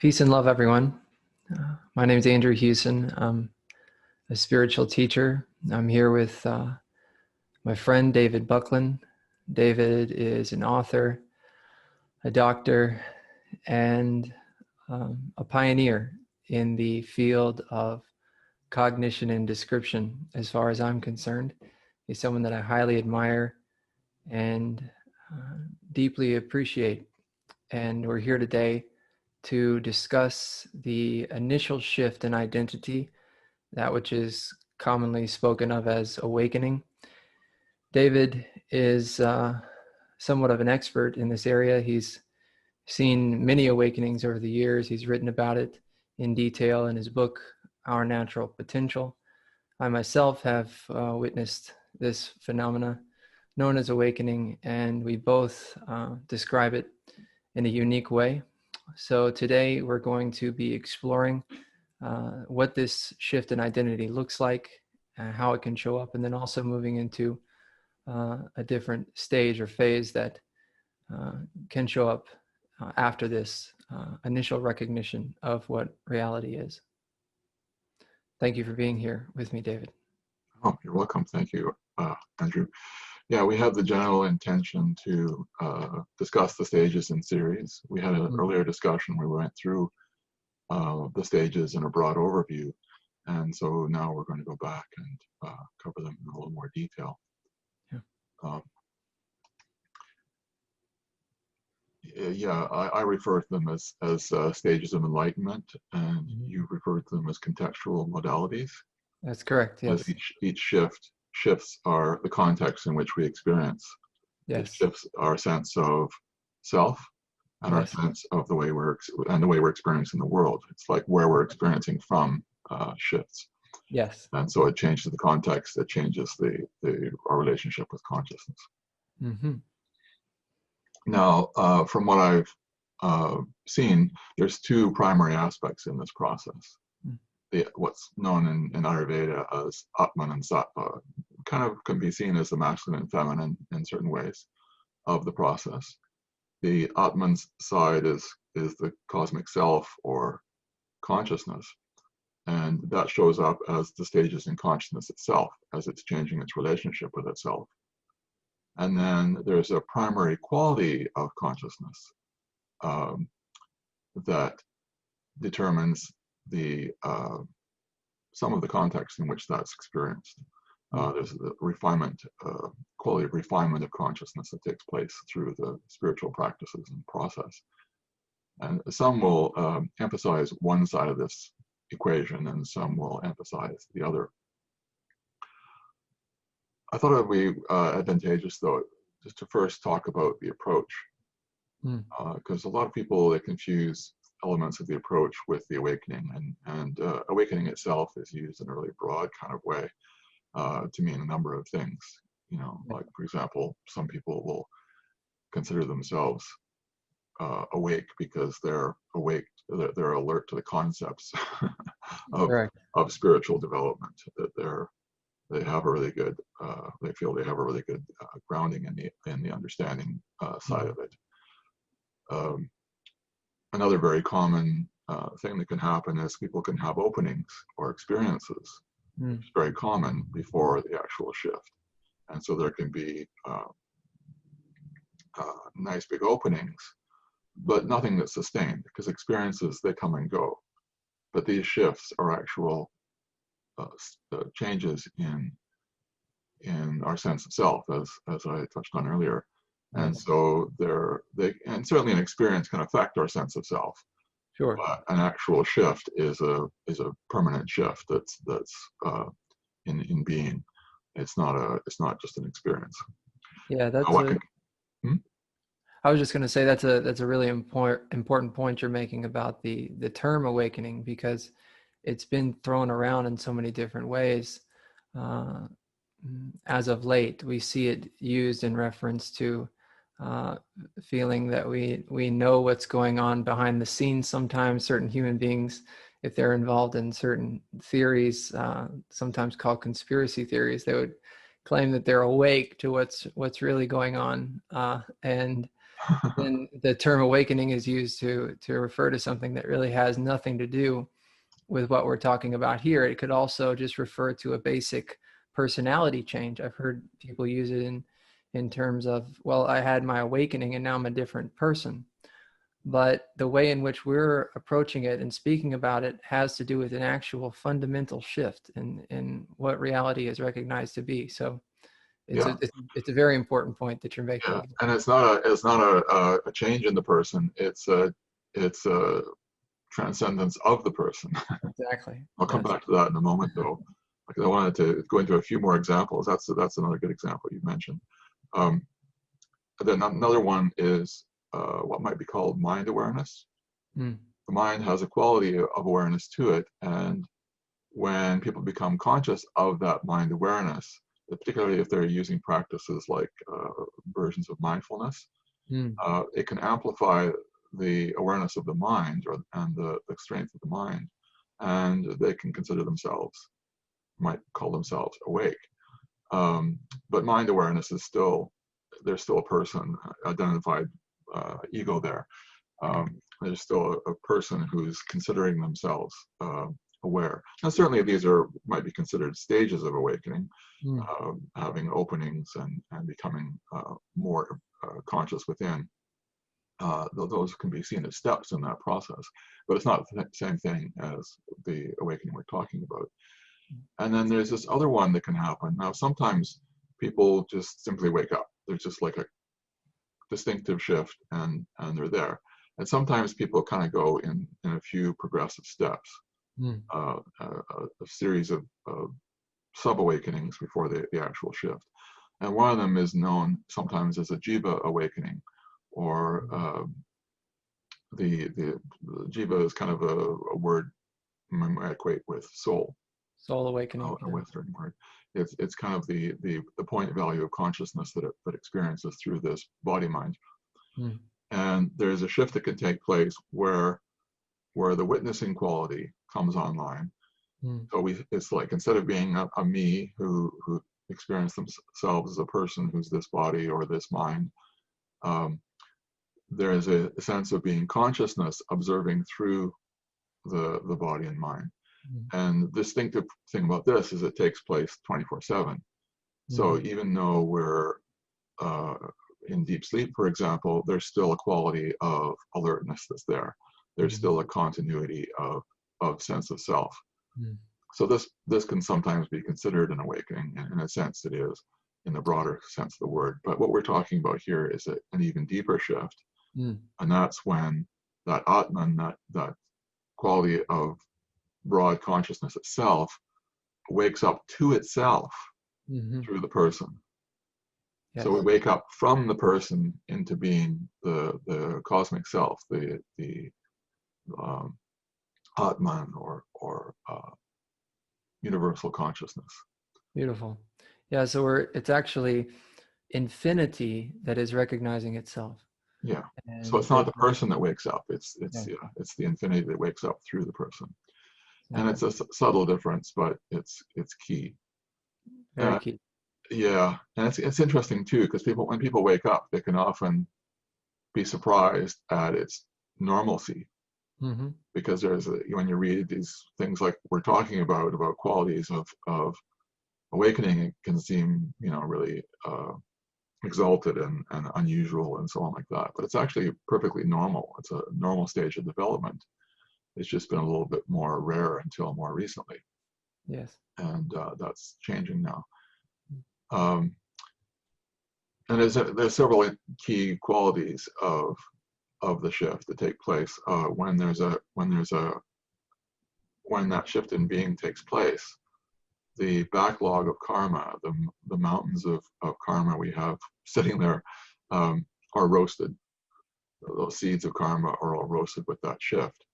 Peace and love, everyone. My name is Andrew Hewson. I'm a spiritual teacher. I'm here with my friend, David Buckland. David is an author, a doctor, and a pioneer in the field of cognition and description, as far as I'm concerned. He's someone that I highly admire and deeply appreciate. And we're here today to discuss the initial shift in identity, that which is commonly spoken of as awakening. David is somewhat of an expert in this area. He's seen many awakenings over the years. He's written about it in detail in his book, Our Natural Potential. I myself have witnessed this phenomena known as awakening, and we both describe it in a unique way. So today we're going to be exploring what this shift in identity looks like, how it can show up, and then also moving into a different stage or phase that can show up after this initial recognition of what reality is. Thank you for being here with me, David. Oh, you're welcome. Thank you, Andrew. Yeah, we had the general intention to discuss the stages in series. We had an earlier discussion where we went through the stages in a broad overview. And so now we're going to go back and cover them in a little more detail. Yeah. I refer to them as stages of enlightenment, and you refer to them as contextual modalities. That's correct, yes. As each shifts are the context in which we experience. Yes. It shifts our sense of self and our sense of the way we're experiencing the world. It's like where we're experiencing from shifts. Yes. And so it changes the context. It changes our relationship with consciousness. Mm-hmm. Now, from what I've seen, there's two primary aspects in this process. What's known in Ayurveda as atman and sattva kind of can be seen as the masculine and feminine in certain ways of the process. The atman side is the cosmic self or consciousness, and that shows up as the stages in consciousness itself as it's changing its relationship with itself. And then there's a primary quality of consciousness that determines some of the context in which that's experienced. There's the refinement, quality of refinement of consciousness that takes place through the spiritual practices and process. And some will emphasize one side of this equation, and some will emphasize the other. I thought it would be advantageous, though, just to first talk about the approach, because a lot of people, they confuse elements of the approach with the awakening, and awakening itself is used in a really broad kind of way to mean a number of things. Like, for example, some people will consider themselves awake because they're alert to the concepts of spiritual development, that they have a really good they feel they have a really good grounding in the understanding side of it. Another very common thing that can happen is people can have openings or experiences. It's very common before the actual shift. And so there can be nice big openings, but nothing that's sustained, because experiences, they come and go. But these shifts are actual changes in our sense of self, as I touched on earlier. And so and certainly an experience can affect our sense of self. Sure. But an actual shift is a permanent shift that's in being. It's not just an experience. Yeah, I was just going to say that's a really important point you're making about the term awakening, because it's been thrown around in so many different ways. As of late, we see it used in reference to feeling that we know what's going on behind the scenes. Sometimes certain human beings, if they're involved in certain theories, sometimes called conspiracy theories, they would claim that they're awake to what's really going on. And then the term awakening is used to refer to something that really has nothing to do with what we're talking about here. It could also just refer to a basic personality change. I've heard people use it in terms of, well, I had my awakening and now I'm a different person. But the way in which we're approaching it and speaking about it has to do with an actual fundamental shift in what reality is recognized to be. So it's a very important point that you're making. Yeah, and it's not a change in the person. It's a transcendence of the person. Exactly. I'll come back to that in a moment, though. Because I wanted to go into a few more examples. That's another good example you mentioned. Then another one is what might be called mind awareness. The mind has a quality of awareness to it, and when people become conscious of that mind awareness, particularly if they're using practices like versions of mindfulness, it can amplify the awareness of the mind and the strength of the mind, and they can consider themselves, might call themselves awake. But mind awareness is there's still a person, identified ego there. There's still a person who's considering themselves aware. Now, certainly these might be considered stages of awakening, having openings and becoming more conscious within. Those can be seen as steps in that process, but it's not the same thing as the awakening we're talking about. And then there's this other one that can happen. Now, sometimes people just simply wake up. There's just like a distinctive shift, and they're there. And sometimes people kind of go in a few progressive steps, a series of sub-awakenings before the actual shift. And one of them is known sometimes as a jiva awakening, or the jiva is kind of a word I equate with soul. Soul awakening. A Western word. It's kind of the point value of consciousness that experiences through this body mind. And there's a shift that can take place where the witnessing quality comes online. So it's like, instead of being a me who experience themselves as a person who's this body or this mind, there is a sense of being consciousness observing through the body and mind. And the distinctive thing about this is it takes place 24/7. So even though we're in deep sleep, for example, there's still a quality of alertness that's there. There's still a continuity of sense of self. So this can sometimes be considered an awakening, and in a sense it is, in the broader sense of the word. But what we're talking about here is an even deeper shift, and that's when that atman, that quality of broad consciousness itself, wakes up to itself through the person. Yes. So we wake up from the person into being the cosmic self, the atman, or universal consciousness. Beautiful. Yeah. So it's actually infinity that is recognizing itself. Yeah. And so it's not the person that wakes up. It's the infinity that wakes up through the person. And it's a subtle difference, but it's key. Very key. Yeah, and it's interesting too, because when people wake up, they can often be surprised at its normalcy. Because when you read these things like we're talking about qualities of awakening, it can seem really exalted and unusual and so on like that. But it's actually perfectly normal. It's a normal stage of development. It's just been a little bit more rare until more recently. Yes. And that's changing now. And there's several key qualities of the shift that take place when that shift in being takes place. The backlog of karma, the mountains of karma we have sitting there, are roasted. Those seeds of karma are all roasted with that shift.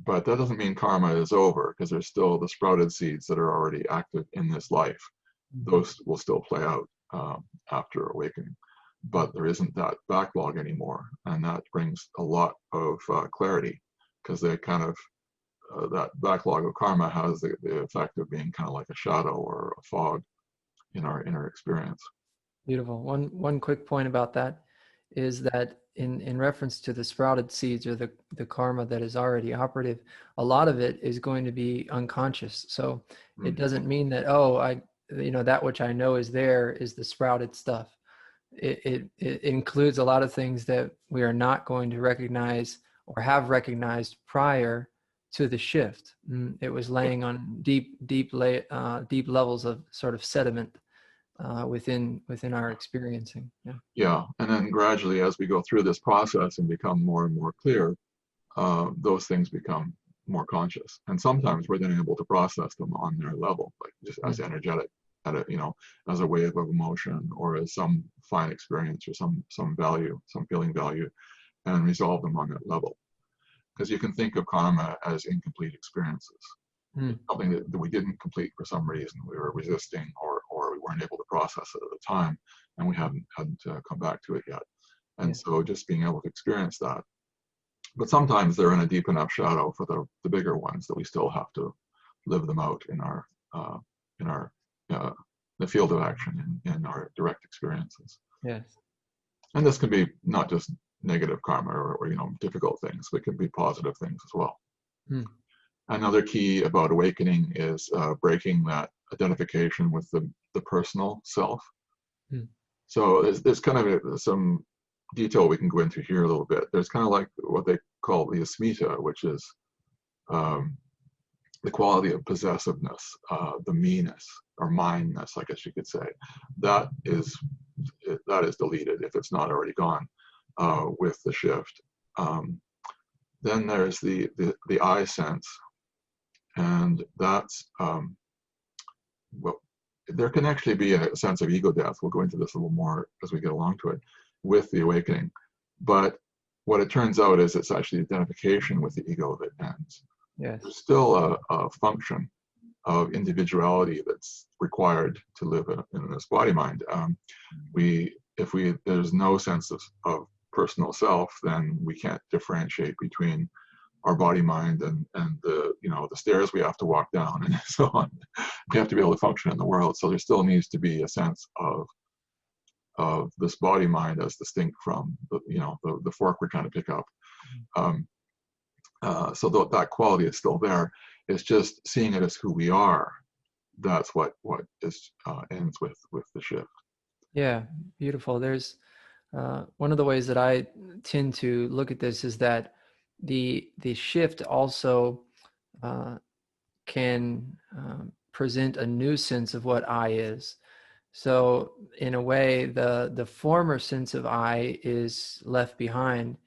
But that doesn't mean karma is over, because there's still the sprouted seeds that are already active in this life. Those will still play out after awakening. But there isn't that backlog anymore, and that brings a lot of clarity, because they kind of that backlog of karma has the effect of being kind of like a shadow or a fog in our inner experience. Beautiful. One quick point about that is that in reference to the sprouted seeds or the karma that is already operative, a lot of it is going to be unconscious. So it doesn't mean that, that which I know is there is the sprouted stuff. It includes a lot of things that we are not going to recognize or have recognized prior to the shift. It was laying on deep levels of sort of sediment within our experiencing. Yeah, and then gradually, as we go through this process and become more and more clear, those things become more conscious, and sometimes we're then able to process them on their level, like just as energetic, as a wave of emotion, or as some fine experience, or some value, some feeling value, and resolve them on that level. Because you can think of karma as incomplete experiences. Something that we didn't complete for some reason, we were resisting, or we weren't able to process it at the time, and we hadn't come back to it yet. And so just being able to experience that. But sometimes they're in a deep enough shadow for the bigger ones that we still have to live them out in the field of action, in our direct experiences. Yes. And this can be not just negative karma or difficult things, but it can be positive things as well. Another key about awakening is breaking that identification with the personal self. So there's kind of some detail we can go into here a little bit. There's kind of like what they call the asmita, which is the quality of possessiveness, the me-ness, or mine-ness, I guess you could say. That is deleted if it's not already gone with the shift. Then there's the I sense, and that's there can actually be a sense of ego death. We'll go into this a little more as we get along to it with the awakening. But what it turns out is it's actually identification with the ego that ends. Yes. There's still a function of individuality that's required to live in this body mind. If there's no sense of personal self, then we can't differentiate between our body mind and the stairs we have to walk down and so on. We have to be able to function in the world. So there still needs to be a sense of this body mind as distinct from the fork we're trying to pick up. So that quality is still there. It's just seeing it as who we are. That's what ends with the shift. Yeah, beautiful. There's one of the ways that I tend to look at this is that the shift also can present a new sense of what I is. So in a way, the former sense of I is left behind,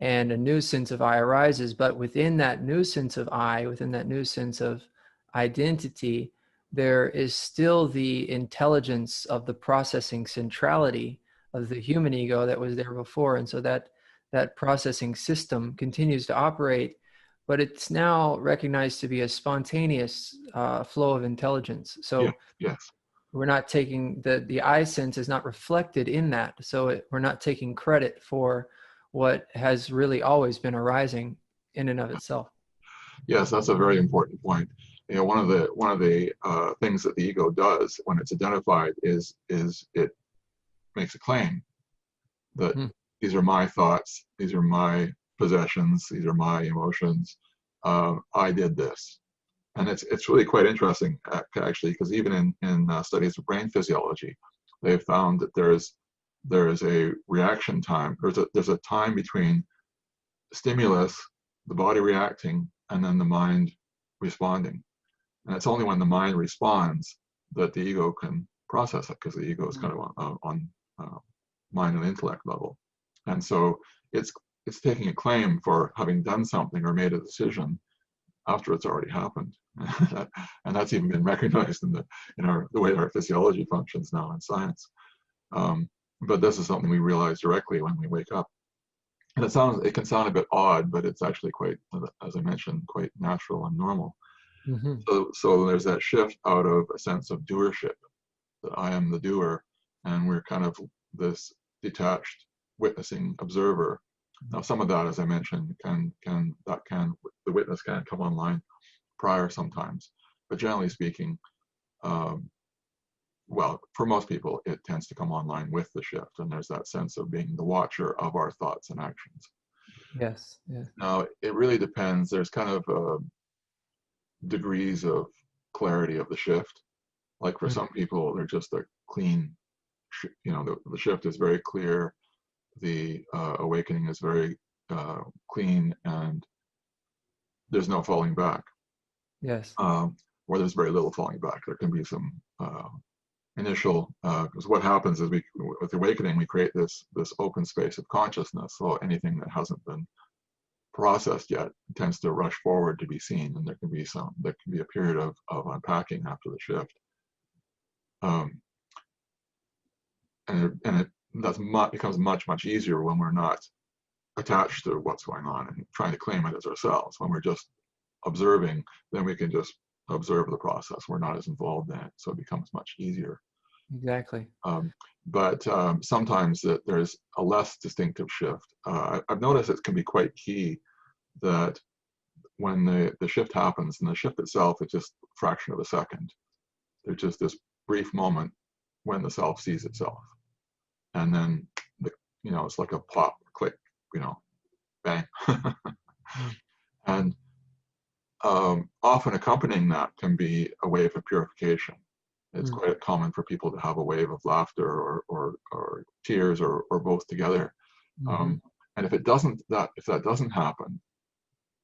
and a new sense of I arises. But within that new sense of I, within that new sense of identity, there is still the intelligence of the processing centrality of the human ego that was there before. And so that processing system continues to operate, but it's now recognized to be a spontaneous flow of intelligence. So yes. We're not taking the I sense is not reflected in that. So we're not taking credit for what has really always been arising in and of itself. Yes, that's a very important point. One of the things that the ego does when it's identified is it makes a claim that these are my thoughts, these are my possessions, these are my emotions. I did this, and it's really quite interesting actually, because even in studies of brain physiology, they've found that there is a reaction time. There's a time between stimulus, the body reacting, and then the mind responding. And it's only when the mind responds that the ego can process it, because the ego is kind of on mind and intellect level. And so it's taking a claim for having done something or made a decision after it's already happened. And that's even been recognized in the way our physiology functions now in science. But this is something we realize directly when we wake up. And it can sound a bit odd, but it's actually quite, as I mentioned, quite natural and normal. So there's that shift out of a sense of doership, that I am the doer, and we're kind of this detached witnessing observer. Now, some of that, as I mentioned, the witness can come online prior sometimes, but generally speaking, well, for most people, it tends to come online with the shift, and there's that sense of being the watcher of our thoughts and actions. Yes. Yes. Now, it really depends. There's kind of degrees of clarity of the shift. Like for some people, they're just a clean, the shift is very clear. The awakening is very clean, and there's no falling back. Yes. Or there's very little falling back. There can be some initial, because what happens is with awakening, we create this open space of consciousness. So anything that hasn't been processed yet tends to rush forward to be seen, and there can be a period of unpacking after the shift. And it becomes much easier when we're not attached to what's going on and trying to claim it as ourselves. When we're just observing, then we can just observe the process. We're not as involved in it, so it becomes much easier. Exactly. But sometimes there's a less distinctive shift. I've noticed it can be quite key that when the shift happens, and the shift itself is just a fraction of a second, there's just this brief moment when the self sees itself. And then, it's like a pop, click, bang. And often accompanying that can be a wave of purification. It's quite common for people to have a wave of laughter or tears or both together. And if that doesn't happen,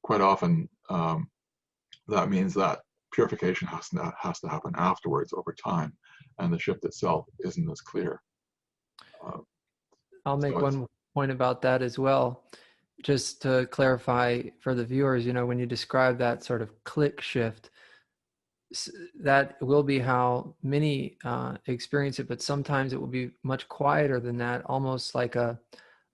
quite often that means that purification has to happen afterwards over time, and the shift itself isn't as clear. I'll make one point about that as well, just to clarify for the viewers. When you describe that sort of click shift, that will be how many experience it, but sometimes it will be much quieter than that, almost like a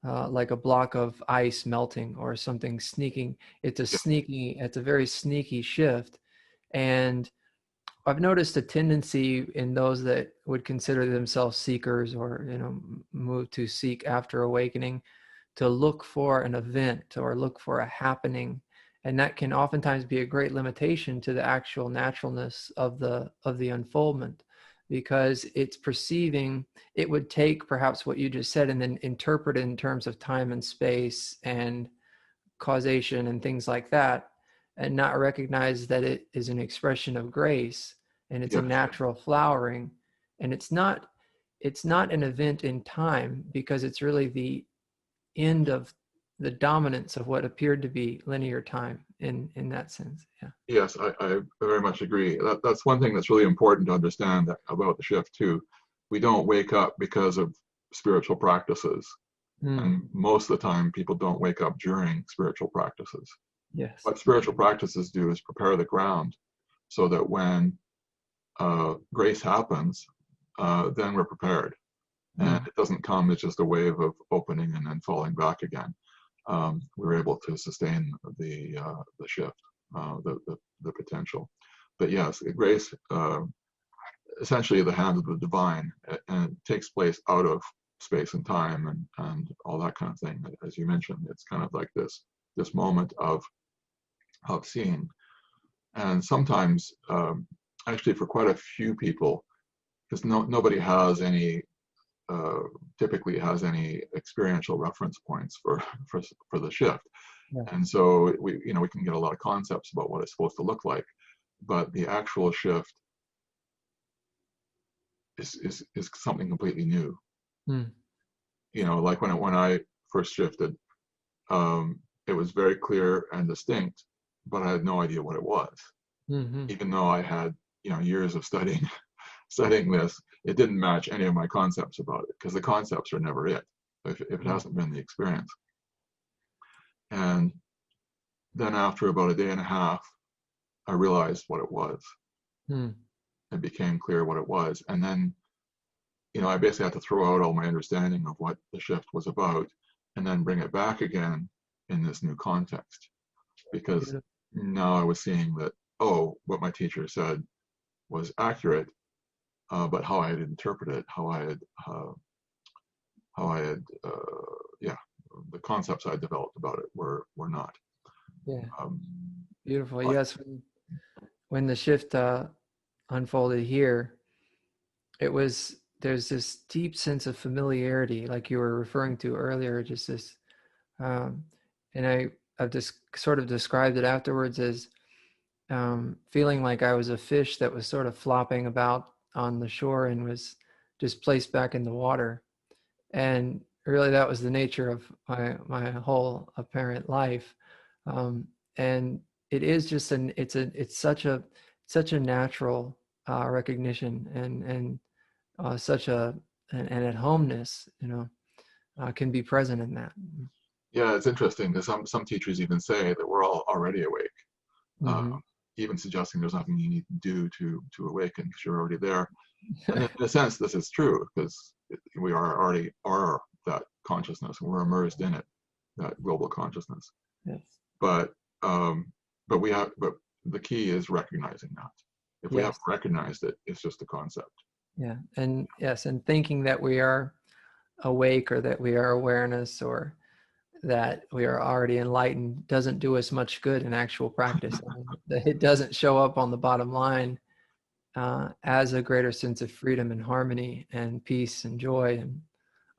block of ice melting or something sneaking. It's a very sneaky shift. And I've noticed a tendency in those that would consider themselves seekers, or move to seek after awakening, to look for an event or look for a happening, and that can oftentimes be a great limitation to the actual naturalness of the unfoldment, because it's perceiving. It would take perhaps what you just said and then interpret it in terms of time and space and causation and things like that, and not recognize that it is an expression of grace, and it's a natural flowering. And it's not an event in time, because it's really the end of the dominance of what appeared to be linear time in that sense. Yeah. Yes, I very much agree. That's one thing that's really important to understand about the shift too. We don't wake up because of spiritual practices. And most of the time people don't wake up during spiritual practices. Yes. What spiritual practices do is prepare the ground so that when grace happens, then we're prepared. And it doesn't come as just a wave of opening and then falling back again. We're able to sustain the shift, the potential. But yes, grace, essentially the hand of the divine, and it takes place out of space and time and all that kind of thing. As you mentioned, it's kind of like this moment of seeing. And sometimes, actually for quite a few people, because nobody has any typically has any experiential reference points for the shift. Yeah. And so we can get a lot of concepts about what it's supposed to look like, but the actual shift is something completely new. Like when I first shifted, it was very clear and distinct, but I had no idea what it was. Even though I had years of studying this, it didn't match any of my concepts about it, because the concepts are never it if it hasn't been the experience. And then after about a day and a half, I realized what it was. It became clear what it was. And then, I basically had to throw out all my understanding of what the shift was about and then bring it back again in this new context. Because now I was seeing that, what my teacher said was accurate, but how I had interpreted it, how I had, the concepts I developed about it were not. Yeah. Beautiful. Yes. When the shift unfolded here, there's this deep sense of familiarity, like you were referring to earlier, just this, and I've just sort of described it afterwards as feeling like I was a fish that was sort of flopping about on the shore and was just placed back in the water. And really that was the nature of my whole apparent life. And it is just it's such a natural recognition and such an at homeness, can be present in that. Yeah, it's interesting because some teachers even say that we're all already awake, Mm-hmm. even suggesting there's nothing you need to do to awaken because you're already there. And in a sense, this is true because we already are that consciousness, and we're immersed in it, that global consciousness. Yes. But but the key is recognizing that. If we Yes. haven't recognized it, it's just a concept. Yeah. And yes, and thinking that we are awake or that we are awareness or that we are already enlightened doesn't do us much good in actual practice. It doesn't show up on the bottom line as a greater sense of freedom and harmony and peace and joy and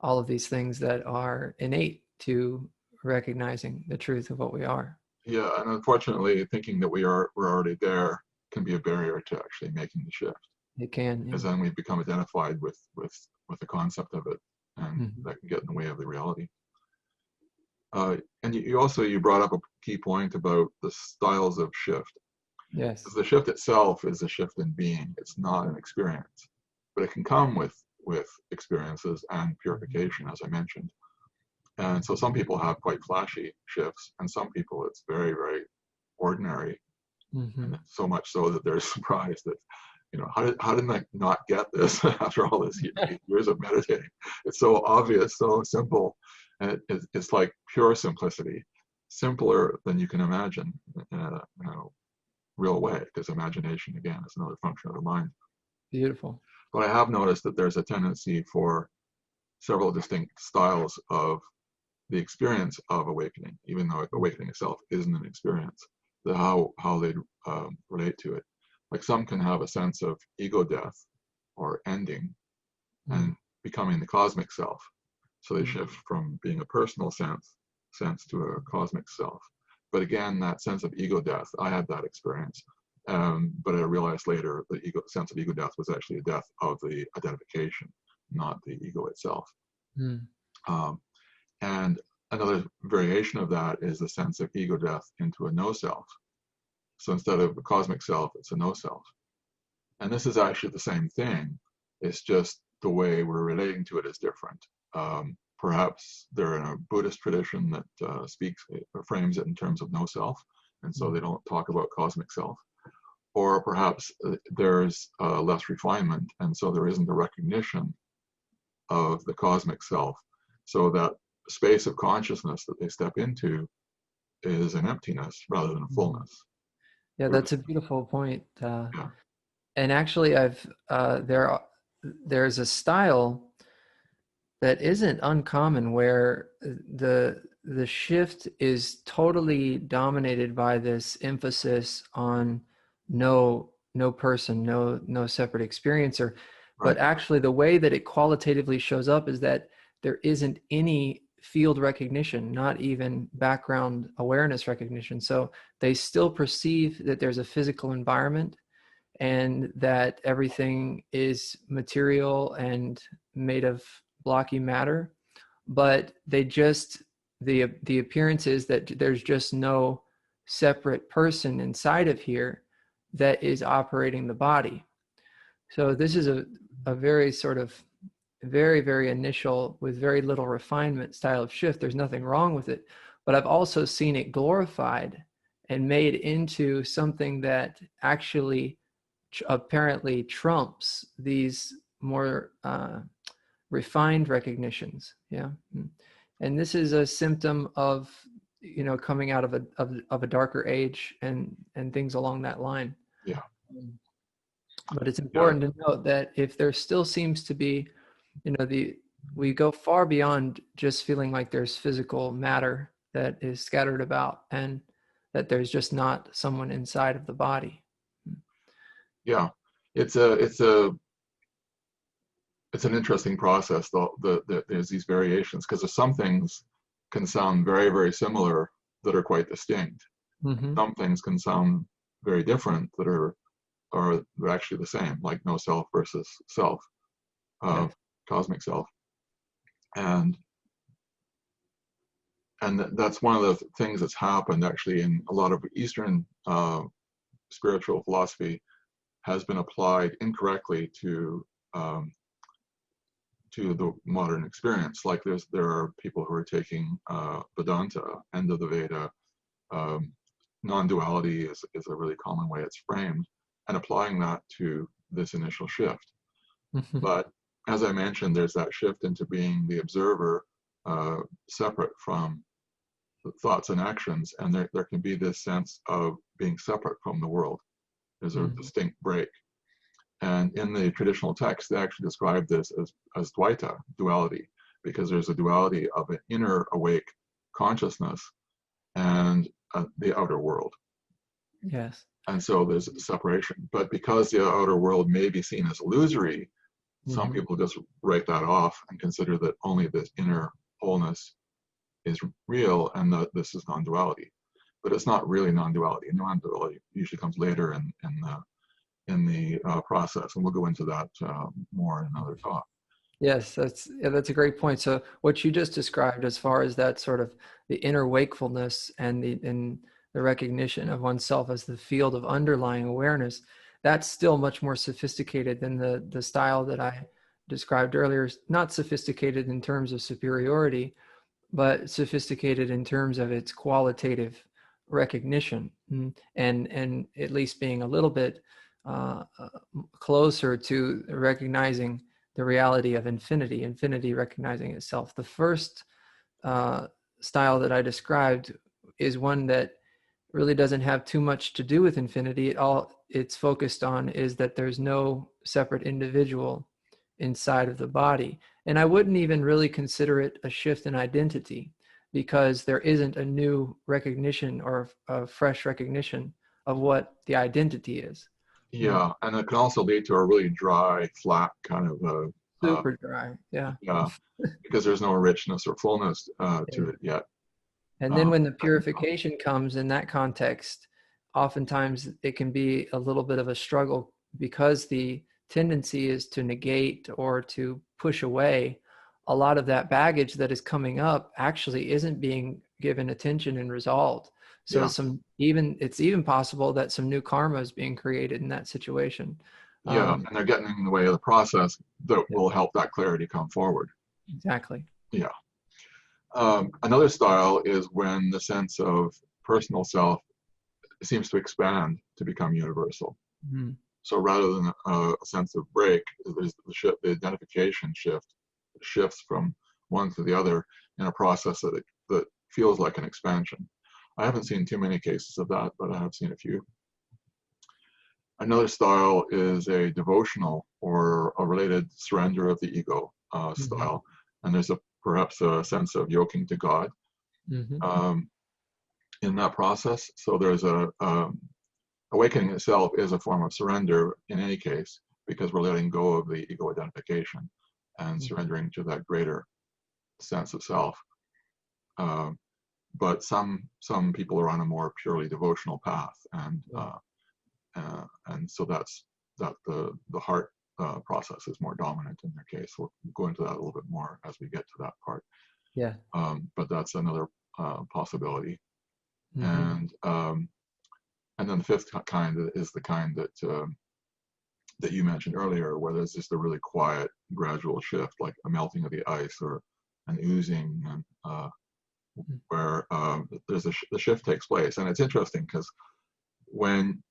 all of these things that are innate to recognizing the truth of what we are. Yeah, and unfortunately, thinking that we're already there can be a barrier to actually making the shift. It can, because then we become identified with the concept of it, and that can get in the way of the reality. And you brought up a key point about the styles of shift. Yes. The shift itself is a shift in being. It's not an experience, but it can come with experiences and purification, as I mentioned. And so some people have quite flashy shifts, and some people it's very, very ordinary. And so much so that they're surprised that, how didn't I not get this after all this years of meditating? It's so obvious, so simple, and it's like pure simplicity, simpler than you can imagine in a real way, because imagination, again, is another function of the mind. Beautiful. But I have noticed that there's a tendency for several distinct styles of the experience of awakening, even though awakening itself isn't an experience, how they relate to it. Like some can have a sense of ego death or ending and becoming the cosmic self. So they shift from being a personal sense to a cosmic self. But again, that sense of ego death, I had that experience. But I realized later the sense of ego death was actually a death of the identification, not the ego itself. And another variation of that is the sense of ego death into a no self. So instead of a cosmic self, it's a no self. And this is actually the same thing. It's just the way we're relating to it is different. Perhaps they're in a Buddhist tradition that frames it in terms of no self, and so they don't talk about cosmic self. Or perhaps there's less refinement, and so there isn't a recognition of the cosmic self. So that space of consciousness that they step into is an emptiness rather than a fullness. Yeah, that's a beautiful point. Yeah. And actually, there's a style that isn't uncommon where the shift is totally dominated by this emphasis on no person, no separate experiencer. Right. But actually, the way that it qualitatively shows up is that there isn't any field recognition, not even background awareness recognition. So they still perceive that there's a physical environment and that everything is material and made of blocky matter, but they just, the appearance is that there's just no separate person inside of here that is operating the body. So this is a very sort of very, very initial with very little refinement style of shift. There's nothing wrong with it, but I've also seen it glorified and made into something that actually apparently trumps these more refined recognitions. Yeah. And this is a symptom of, coming out of a darker age and things along that line. Yeah. But it's important to note that if there still seems to be, we go far beyond just feeling like there's physical matter that is scattered about and that there's just not someone inside of the body. Yeah, it's a it's an interesting process, though. There's these variations, because some things can sound very, very similar that are quite distinct. Mm-hmm. Some things can sound very different that are actually the same, like no self versus self, Yes. cosmic self. And that's one of the things that's happened actually in a lot of Eastern spiritual philosophy, has been applied incorrectly to the modern experience. Like there are people who are taking Vedanta, end of the Veda, non-duality is a really common way it's framed, and applying that to this initial shift. Mm-hmm. But as I mentioned, there's that shift into being the observer, separate from the thoughts and actions, and there can be this sense of being separate from the world. There's a distinct break. And in the traditional text, they actually describe this as Dvaita, duality, because there's a duality of an inner awake consciousness and the outer world. Yes. And so there's a separation. But because the outer world may be seen as illusory, some people just write that off and consider that only this inner wholeness is real, and that this is non-duality. But it's not really non-duality. Non-duality usually comes later in the process, and we'll go into that more in another talk. Yes, that's a great point. So what you just described, as far as that sort of the inner wakefulness and the recognition of oneself as the field of underlying awareness, that's still much more sophisticated than the style that I described earlier. Not sophisticated in terms of superiority, but sophisticated in terms of its qualitative recognition, and at least being a little bit closer to recognizing the reality of infinity recognizing itself. The first style that I described is one that really doesn't have too much to do with infinity. All it's focused on is that there's no separate individual inside of the body. And I wouldn't even really consider it a shift in identity, because there isn't a new recognition or a fresh recognition of what the identity is. Yeah, and it can also lead to a really dry, flat kind of Super dry. Yeah. Yeah, because there's no richness or fullness to it yet. And then when the purification comes in that context, oftentimes it can be a little bit of a struggle, because the tendency is to negate or to push away a lot of that baggage that is coming up. Actually isn't being given attention and resolved. So it's even possible that some new karma is being created in that situation. Yeah, and they're getting in the way of the process that will help that clarity come forward. Exactly. Yeah. Another style is when the sense of personal self seems to expand to become universal. Mm-hmm. So rather than a sense of break, there's the identification shifts from one to the other in a process that feels like an expansion. I haven't seen too many cases of that, but I have seen a few. Another style is a devotional or a related surrender of the ego style, and there's perhaps a sense of yoking to God in that process. So there's awakening itself is a form of surrender in any case, because we're letting go of the ego identification and surrendering to that greater sense of self. But some people are on a more purely devotional path, and so that's the heart process is more dominant in their case. We'll go into that a little bit more as we get to that part. Yeah. But that's another possibility. And then the fifth kind is the kind that you mentioned earlier, where there's just a really quiet, gradual shift, like a melting of the ice or an oozing, and where the shift takes place. And it's interesting because when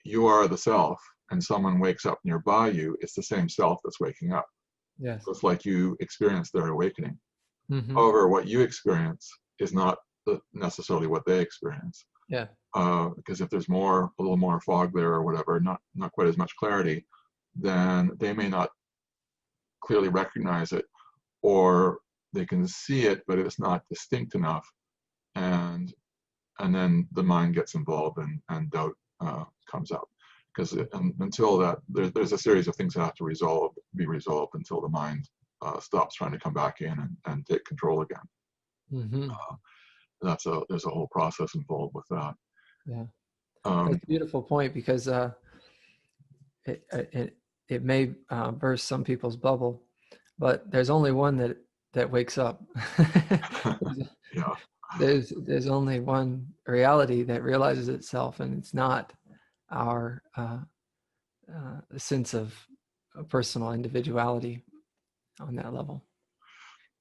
you are the self and someone wakes up nearby you, it's the same self that's waking up. Yes. So it's like you experience their awakening. However, what you experience is not necessarily what they experience. Yeah. Because if there's a little more fog there or whatever, not quite as much clarity, then they may not clearly recognize it, or they can see it, but it's not distinct enough, and then the mind gets involved and doubt comes up, because until that there's a series of things that have to resolve be resolved until the mind stops trying to come back in and take control again. Mm-hmm. There's a whole process involved with that. Yeah, that's a beautiful point, because it may burst some people's bubble, but there's only one that wakes up. Yeah. There's only one reality that realizes itself, and it's not our sense of personal individuality on that level.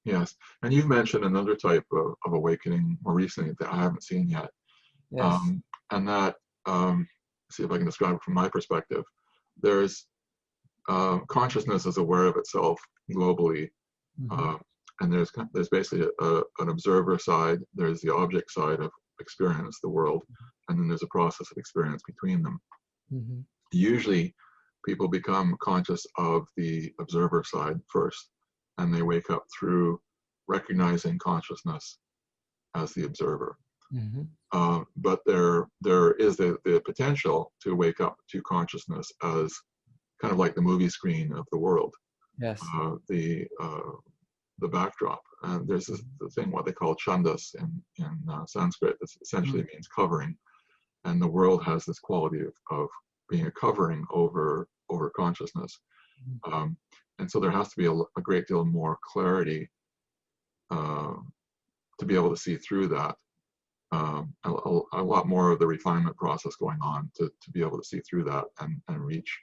Yes, and you've mentioned another type of awakening more recently that I haven't seen yet. Yes. And that, see if I can describe it from my perspective. There's consciousness is aware of itself globally, Mm-hmm. and there's basically an observer side, there's the object side of experience, the world, and then there's a process of experience between them. Mm-hmm. Usually, people become conscious of the observer side first, and they wake up through recognizing consciousness as the observer. Mm-hmm. But there is the potential to wake up to consciousness as kind of like the movie screen of the world. Yes. The backdrop. And there's the thing, what they call chandas in Sanskrit, that essentially means covering. And the world has this quality of being a covering over consciousness. And so there has to be a great deal more clarity to be able to see through that. A lot more of the refinement process going on to be able to see through that and reach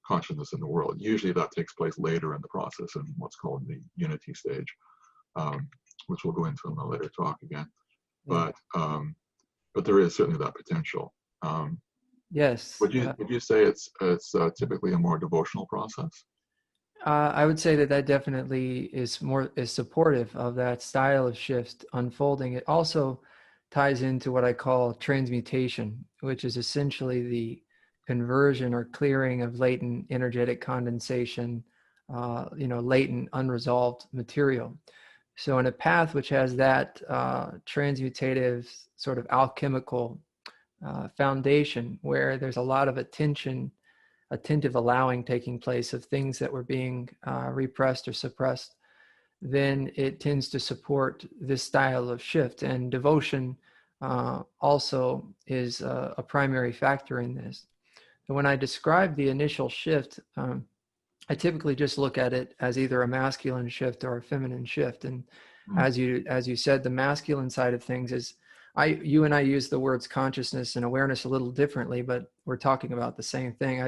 consciousness in the world. Usually that takes place later in the process in what's called the unity stage, which we'll go into in a later talk again. Yeah. But there is certainly that potential. Yes. Would you say it's typically a more devotional process? I would say that definitely is supportive of that style of shift unfolding. It also ties into what I call transmutation, which is essentially the conversion or clearing of latent energetic condensation, latent unresolved material. So in a path which has that transmutative sort of alchemical foundation, where there's a lot of attentive allowing taking place of things that were being repressed or suppressed, then it tends to support this style of shift. And devotion also is a primary factor in this. And when I describe the initial shift, I typically just look at it as either a masculine shift or a feminine shift. And as you said, the masculine side of things is, you and I use the words consciousness and awareness a little differently, but we're talking about the same thing.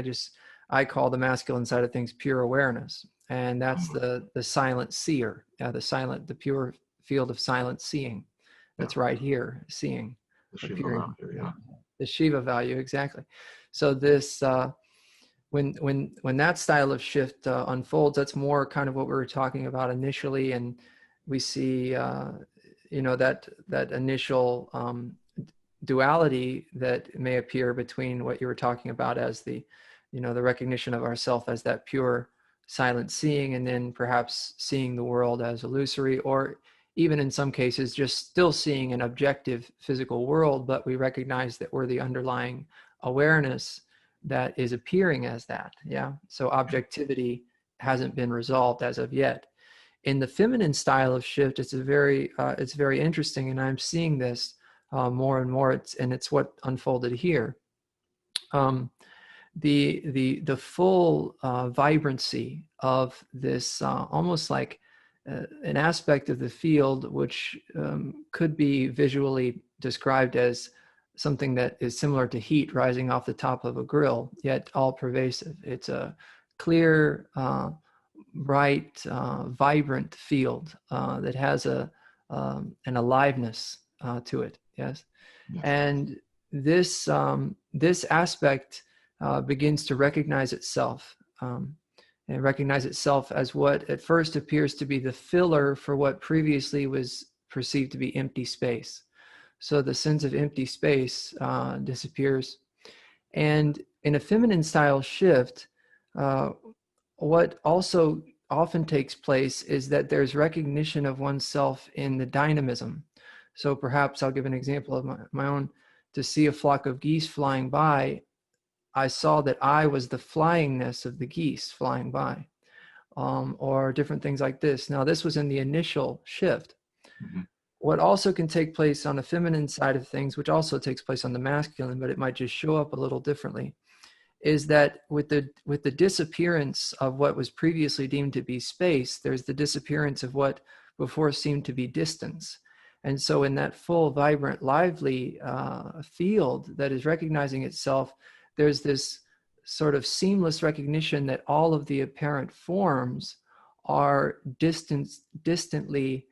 I call the masculine side of things pure awareness, and that's the silent seer, the pure field of silent seeing. That's right here, seeing. The Shiva value, yeah. The Shiva value, exactly. So this, when that style of shift unfolds, that's more kind of what we were talking about initially, and we see, that initial duality that may appear between what you were talking about as the recognition of ourself as that pure silent seeing, and then perhaps seeing the world as illusory, or even in some cases just still seeing an objective physical world, but we recognize that we're the underlying awareness that is appearing as that. Yeah. So objectivity hasn't been resolved as of yet. In the feminine style of shift, it's very interesting, and I'm seeing this more and more. It's what unfolded here. The full vibrancy of this, almost like an aspect of the field which could be visually described as something that is similar to heat rising off the top of a grill, yet all pervasive. It's a clear, bright, vibrant field that has an aliveness to it. Yes. And this aspect begins to recognize itself, and recognize itself as what at first appears to be the filler for what previously was perceived to be empty space. So the sense of empty space disappears. And in a feminine style shift, what also often takes place is that there's recognition of oneself in the dynamism. So perhaps I'll give an example of my own. To see a flock of geese flying by, I saw that I was the flyingness of the geese flying by. or different things like this. Now, this was in the initial shift. Mm-hmm. What also can take place on the feminine side of things, which also takes place on the masculine, but it might just show up a little differently, is that with the disappearance of what was previously deemed to be space, there's the disappearance of what before seemed to be distance. And so in that full, vibrant, lively field that is recognizing itself, there's this sort of seamless recognition that all of the apparent forms are distancelessly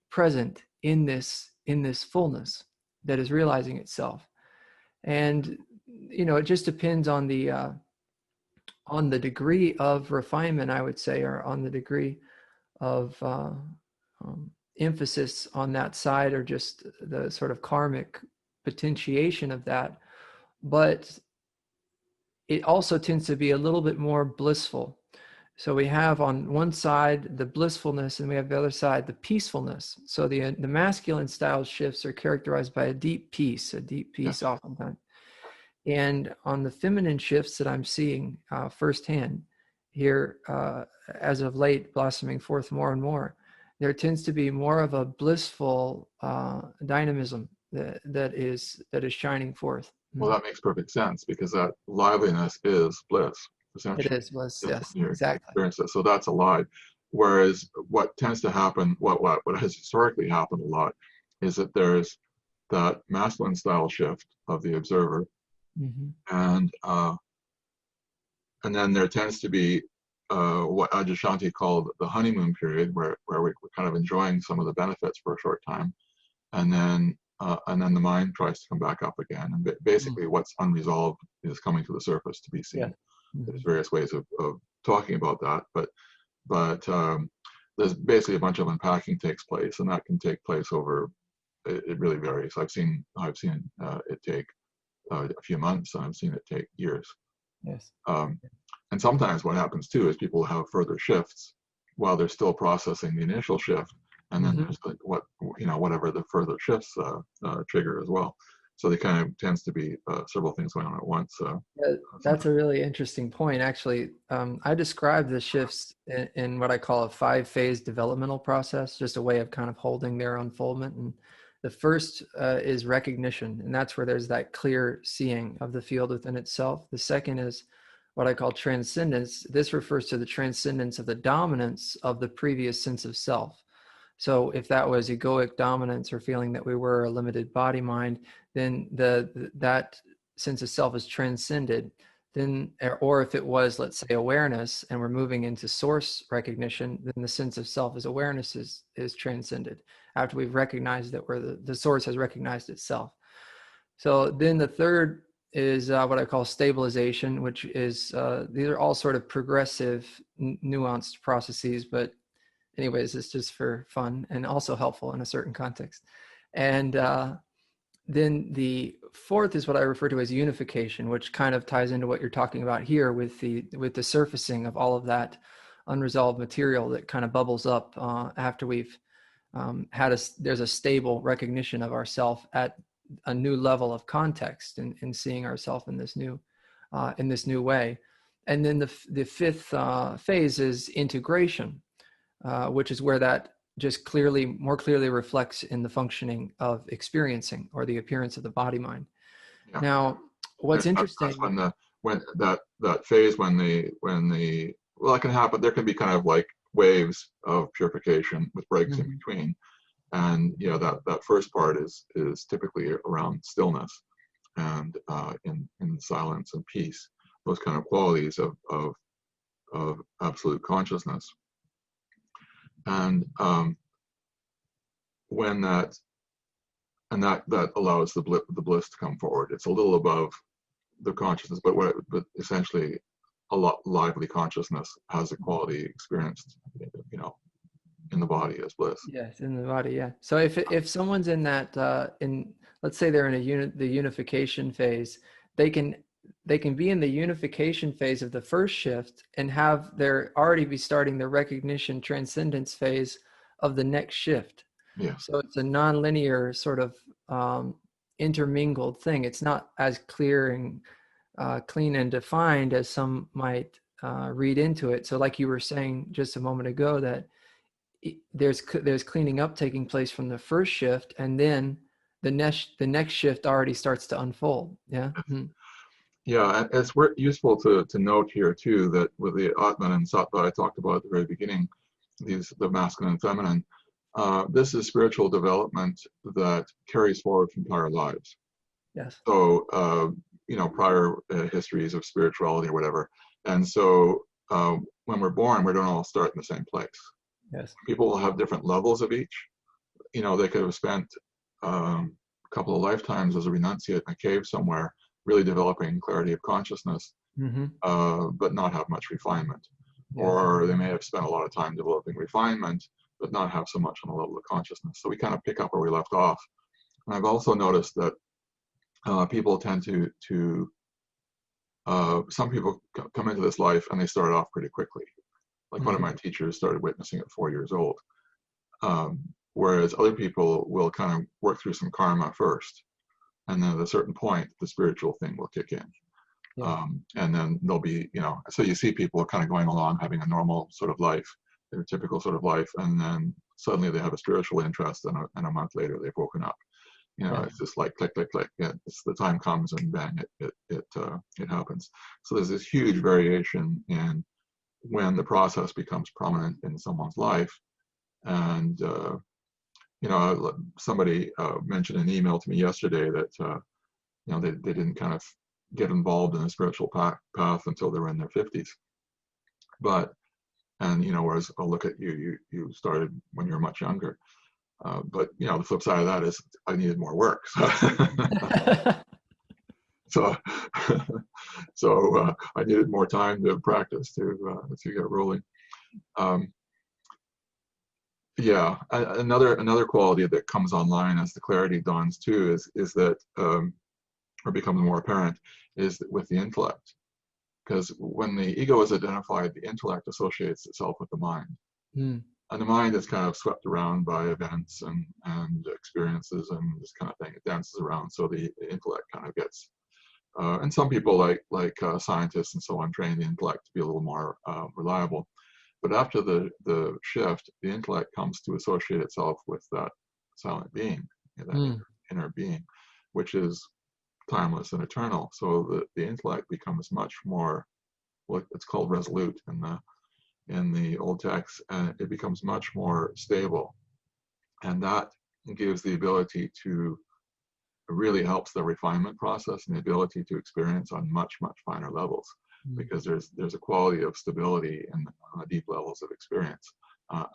present in this fullness that is realizing itself. And it just depends on the degree of refinement, I would say, or on the degree of emphasis on that side, or just the sort of karmic potentiation of that. But it also tends to be a little bit more blissful. So we have on one side the blissfulness, and we have the other side the peacefulness. So the masculine style shifts are characterized by a deep peace Yes. oftentimes. And on the feminine shifts that I'm seeing firsthand here, as of late, blossoming forth more and more, there tends to be more of a blissful dynamism that is shining forth. Well, that makes perfect sense, because that liveliness is bliss, essentially. It is bliss, yes, You're exactly. experiencing it. So that's alive. Whereas what tends to happen, what has historically happened a lot, is that there's that masculine style shift of the observer, and then there tends to be what Adyashanti called the honeymoon period, where we're kind of enjoying some of the benefits for a short time, and then the mind tries to come back up again, and basically what's unresolved is coming to the surface to be seen. Yeah. There's various ways of talking about that, but there's basically a bunch of unpacking takes place, and that can take place over. It really varies. I've seen it take a few months, and I've seen it take years. Yes. And sometimes what happens too is people have further shifts while they're still processing the initial shift, and then there's whatever the further shifts trigger as well. So they kind of tends to be several things going on at once. That's a really interesting point, actually. I describe the shifts in what I call a 5-phase developmental process, just a way of kind of holding their unfoldment. And the first is recognition, and that's where there's that clear seeing of the field within itself. The second is what I call transcendence. This refers to the transcendence of the dominance of the previous sense of self. So if that was egoic dominance, or feeling that we were a limited body mind, then that sense of self is transcended. Then, or if it was, let's say, awareness, and we're moving into source recognition, then the sense of self as awareness is transcended after we've recognized that the source has recognized itself. So then the third is what I call stabilization, which is these are all sort of progressive, nuanced processes, but anyways, it's just for fun and also helpful in a certain context. And then the fourth is what I refer to as unification, which kind of ties into what you're talking about here with the surfacing of all of that unresolved material that kind of bubbles up after we've there's a stable recognition of ourself at a new level of context, and seeing ourselves in this new way. And then the fifth phase is integration, which is where that just more clearly reflects in the functioning of experiencing, or the appearance of the body mind. Yeah. Now, what's interesting, that's when that phase, when that can happen. There can be kind of like waves of purification with breaks in between, and that first part is typically around stillness and in silence and peace, those kind of qualities of absolute consciousness. And when that allows the bliss to come forward. It's a little above the consciousness, but essentially a lot lively consciousness has a quality experienced, in the body as bliss. Yes, in the body, yeah. So if someone's in that let's say they're in the unification phase, they can be in the unification phase of the first shift and already be starting the recognition transcendence phase of the next shift. Yeah. So it's a nonlinear sort of intermingled thing. It's not as clear and clean and defined as some might read into it. So like you were saying just a moment ago, that there's cleaning up taking place from the first shift, and then the next shift already starts to unfold. Yeah. Mm-hmm. Yeah, and it's useful to note here too that with the atman and sattva I talked about at the very beginning, the masculine and feminine, this is spiritual development that carries forward from prior lives. Yes. So prior histories of spirituality or whatever, and so when we're born, we don't all start in the same place. Yes. People will have different levels of each. They could have spent a couple of lifetimes as a renunciate in a cave somewhere, really developing clarity of consciousness, Mm-hmm. but not have much refinement. Yes. Or they may have spent a lot of time developing refinement, but not have so much on the level of consciousness. So we kind of pick up where we left off. And I've also noticed that people tend to some people come into this life and they start off pretty quickly. Like one of my teachers started witnessing at 4 years old. Whereas other people will kind of work through some karma first. And then at a certain point, the spiritual thing will kick in. Yeah. And then there'll be, so you see people kind of going along, having a normal sort of life, their typical sort of life. And then suddenly they have a spiritual interest, and a month later they've woken up. Yeah. It's just like click, click, click. Yeah, the time comes and bang, it happens. So there's this huge variation in when the process becomes prominent in someone's life. And, somebody mentioned an email to me yesterday that, they didn't kind of get involved in the spiritual path until they were in their 50s. Whereas I'll look at you started when you were much younger. But the flip side of that is I needed more work. So, I needed more time to practice to get rolling. Another quality that comes online as the clarity dawns too is that, or becomes more apparent, is with the intellect. Because when the ego is identified, the intellect associates itself with the mind. Mm. And the mind is kind of swept around by events and experiences and this kind of thing. It dances around, so the intellect kind of gets, and some people like scientists and so on train the intellect to be a little more reliable. But after the shift, the intellect comes to associate itself with that silent being, that inner being, which is timeless and eternal. So the intellect becomes much more, what it's called resolute in the old text, and it becomes much more stable. And that gives the ability to, really helps the refinement process and the ability to experience on much, much finer levels. Because there's a quality of stability in deep levels of experience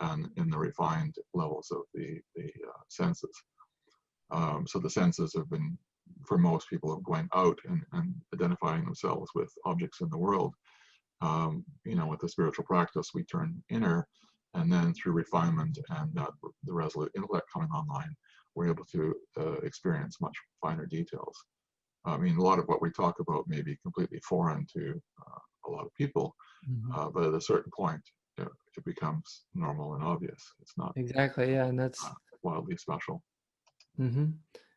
and in the refined levels of the senses. So the senses have been, for most people, going out and identifying themselves with objects in the world. With the spiritual practice, we turn inner, and then through refinement and the resolute intellect coming online, we're able to experience much finer details. I mean, a lot of what we talk about may be completely foreign to a lot of people, but at a certain point, it becomes normal and obvious. It's not exactly, yeah, and that's wildly special. Mm-hmm.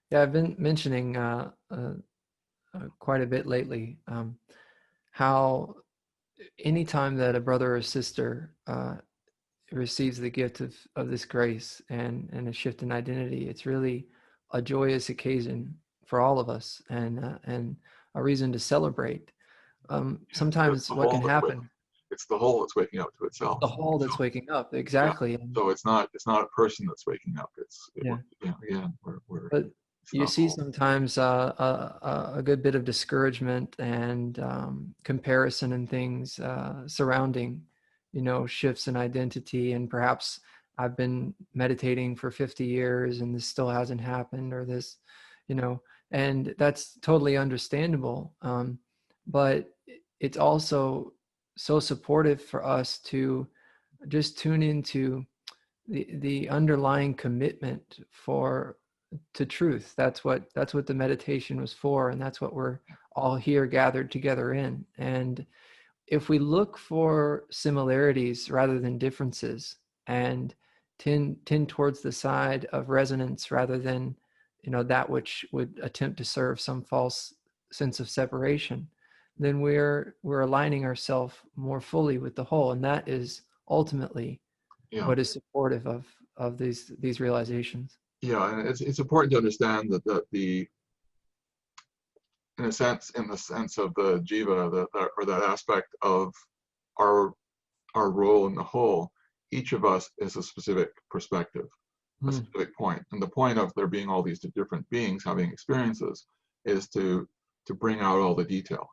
Yeah, I've been mentioning quite a bit lately how anytime that a brother or sister receives the gift of this grace and a shift in identity, it's really a joyous occasion for all of us, and a reason to celebrate. Sometimes what can happen, it's the whole that's waking up to itself. The whole that's waking up, exactly. Yeah. So it's not a person that's waking up. But you see sometimes a good bit of discouragement and comparison and things surrounding, shifts in identity, and perhaps I've been meditating for 50 years and this still hasn't happened, or this, and that's totally understandable. But it's also so supportive for us to just tune into the underlying commitment to truth. That's what the meditation was for, and that's what we're all here gathered together in. And if we look for similarities rather than differences, and tend towards the side of resonance rather than that which would attempt to serve some false sense of separation, then we're aligning ourselves more fully with the whole, and that is ultimately what is supportive of these realizations. Yeah, and it's important to understand that the in the sense of the jiva, or that aspect of our role in the whole, each of us is a specific perspective, a specific point. And the point of there being all these different beings having experiences is to bring out all the detail,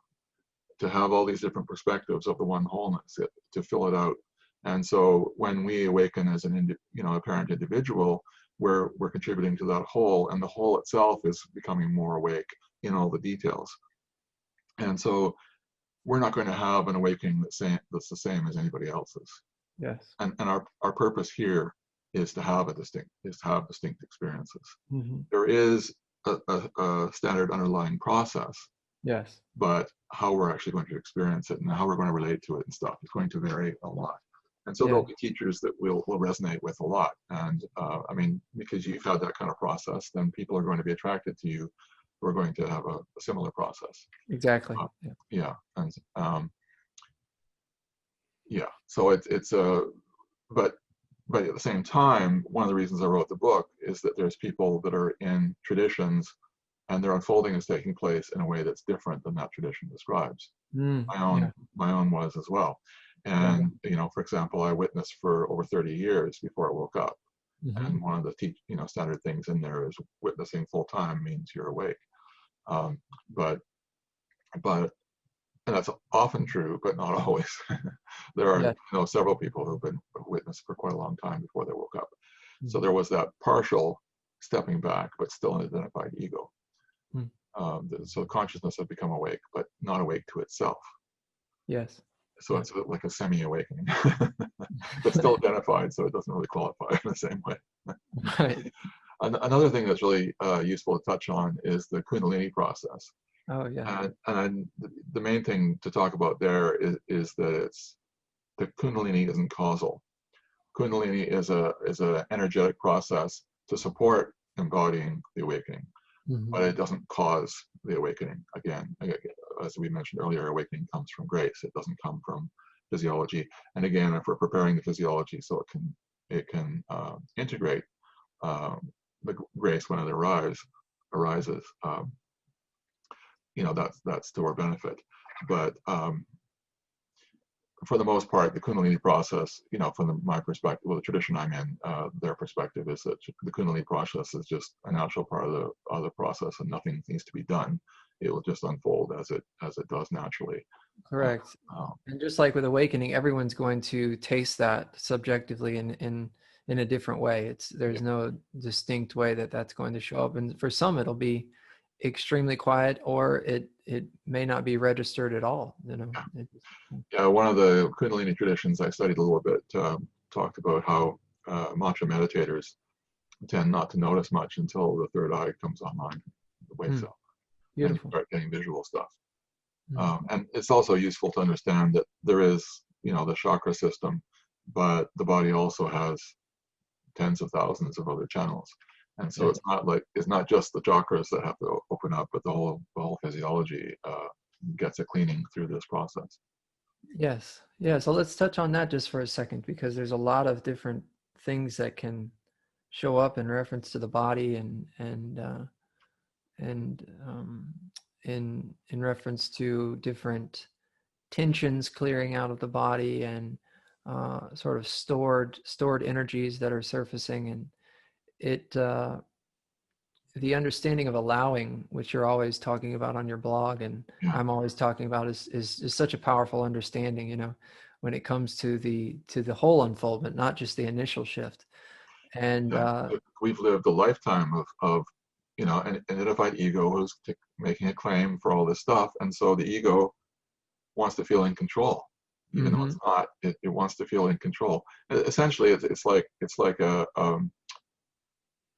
to have all these different perspectives of the one wholeness, to fill it out. And so when we awaken as a parent individual, we're contributing to that whole, and the whole itself is becoming more awake in all the details. And so we're not going to have an awakening that's the same as anybody else's. Yes. And our purpose here is to have distinct experiences. Mm-hmm. There is a standard underlying process. Yes. But how we're actually going to experience it and how we're going to relate to it and stuff is going to vary a lot. And so there'll be teachers that will resonate with a lot. And I mean, because you've had that kind of process, then people are going to be attracted to you who are going to have a similar process. Exactly. Yeah. And so it's but at the same time, one of the reasons I wrote the book is that there's people that are in traditions and their unfolding is taking place in a way that's different than that tradition describes. My own was as well. And for example, I witnessed for over 30 years before I woke up. Mm-hmm. And one of the standard things in there is witnessing full time means you're awake. But and that's often true, but not always. There are several people who've been witnessed for quite a long time before they woke up. Mm-hmm. So there was that partial stepping back, but still an identified ego. So consciousness had become awake, but not awake to itself. Yes. So it's like a semi-awakening, but still identified, so it doesn't really qualify in the same way. Right. Another thing that's really useful to touch on is the Kundalini process. Oh yeah. And the main thing to talk about there is that the Kundalini isn't causal. Kundalini is a energetic process to support embodying the awakening. Mm-hmm. But it doesn't cause the awakening. Again, as we mentioned earlier, awakening comes from grace. It doesn't come from physiology. And again, if we're preparing the physiology so it can integrate the grace when it arises, that's to our benefit. But for the most part, the Kundalini process, from my perspective, the tradition I'm in, their perspective is that the Kundalini process is just a natural part of the process, and nothing needs to be done. It will just unfold as it does naturally. Correct. And just like with awakening, everyone's going to taste that subjectively in a different way. There's no distinct way that's going to show up, and for some it'll be extremely quiet, or it may not be registered at all. One of the Kundalini traditions I studied a little bit talked about how mantra meditators tend not to notice much until the third eye comes online, wakes up, and start getting visual stuff. And it's also useful to understand that there is the chakra system, but the body also has tens of thousands of other channels. And so it's not just the chakras that have to open up, but the whole physiology gets a cleaning through this process. Yes. Yeah. So let's touch on that just for a second, because there's a lot of different things that can show up in reference to the body and in reference to different tensions clearing out of the body and sort of stored energies that are surfacing. And the understanding of allowing, which you're always talking about on your blog, and I'm always talking about, is such a powerful understanding, when it comes to the whole unfoldment, not just the initial shift. And we've lived a lifetime of an identified ego who's making a claim for all this stuff, and so the ego wants to feel in control, even though it's not. It wants to feel in control. Essentially, it's like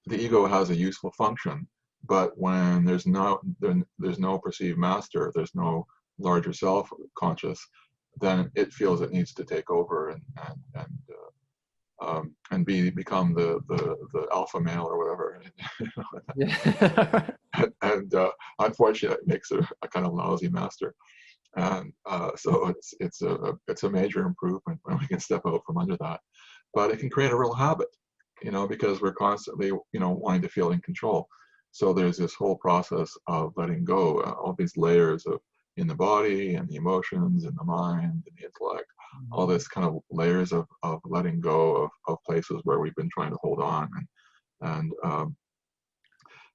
the ego has a useful function, but when there's no perceived master, there's no larger self conscious, then it feels it needs to take over and become the alpha male or whatever. And unfortunately, it makes a kind of lousy master. And so it's a major improvement when we can step out from under that. But it can create a real habit, because we're constantly, wanting to feel in control. So there's this whole process of letting go, all these layers of in the body and the emotions and the mind and the intellect, all this kind of layers of letting go of places where we've been trying to hold on.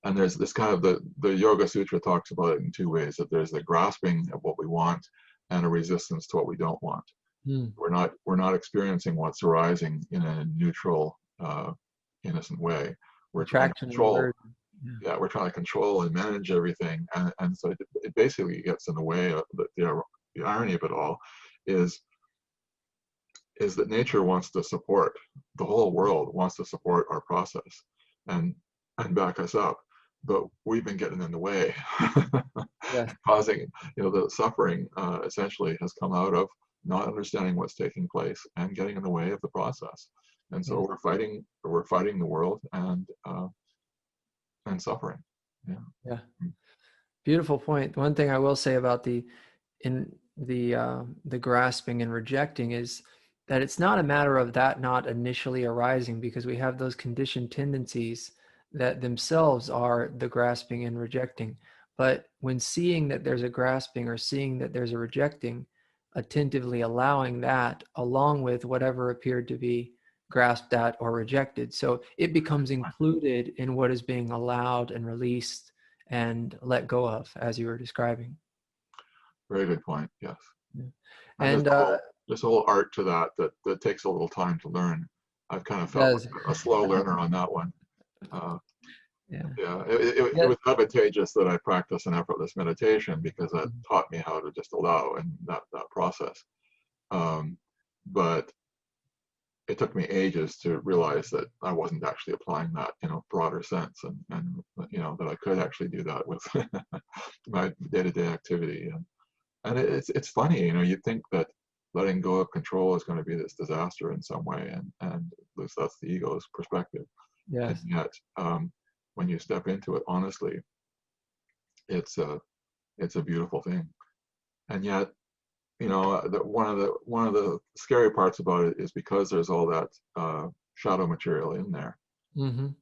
And there's this kind of the Yoga Sutra talks about it in two ways, that there's the grasping of what we want and a resistance to what we don't want. We're not experiencing what's arising in a neutral, innocent way. We're trying to control. Yeah, we're trying to control and manage everything, and so it basically gets in the way of the irony of it all is that nature wants to support, the whole world wants to support our process and back us up, but we've been getting in the way. Yeah. Causing, the suffering essentially has come out of not understanding what's taking place and getting in the way of the process. And so we're fighting the world and suffering. Yeah. Beautiful point. One thing I will say about the grasping and rejecting is that it's not a matter of that not initially arising, because we have those conditioned tendencies that themselves are the grasping and rejecting. But when seeing that there's a grasping or seeing that there's a rejecting, attentively allowing that along with whatever appeared to be grasped at or rejected. So it becomes included in what is being allowed and released and let go of, as you were describing. Very good point. Yes. Yeah. And there's a whole art to that takes a little time to learn. I've kind of felt like a slow learner on that one. It was advantageous that I practice an effortless meditation, because that taught me how to just allow and that process. But it took me ages to realize that I wasn't actually applying that in a broader sense, and that I could actually do that with my day-to-day activity. And it's funny, you think that letting go of control is going to be this disaster in some way, and at least that's the ego's perspective. Yes. And yet, when you step into it honestly, it's a beautiful thing. And yet, one of the scary parts about it is because there's all that shadow material in there,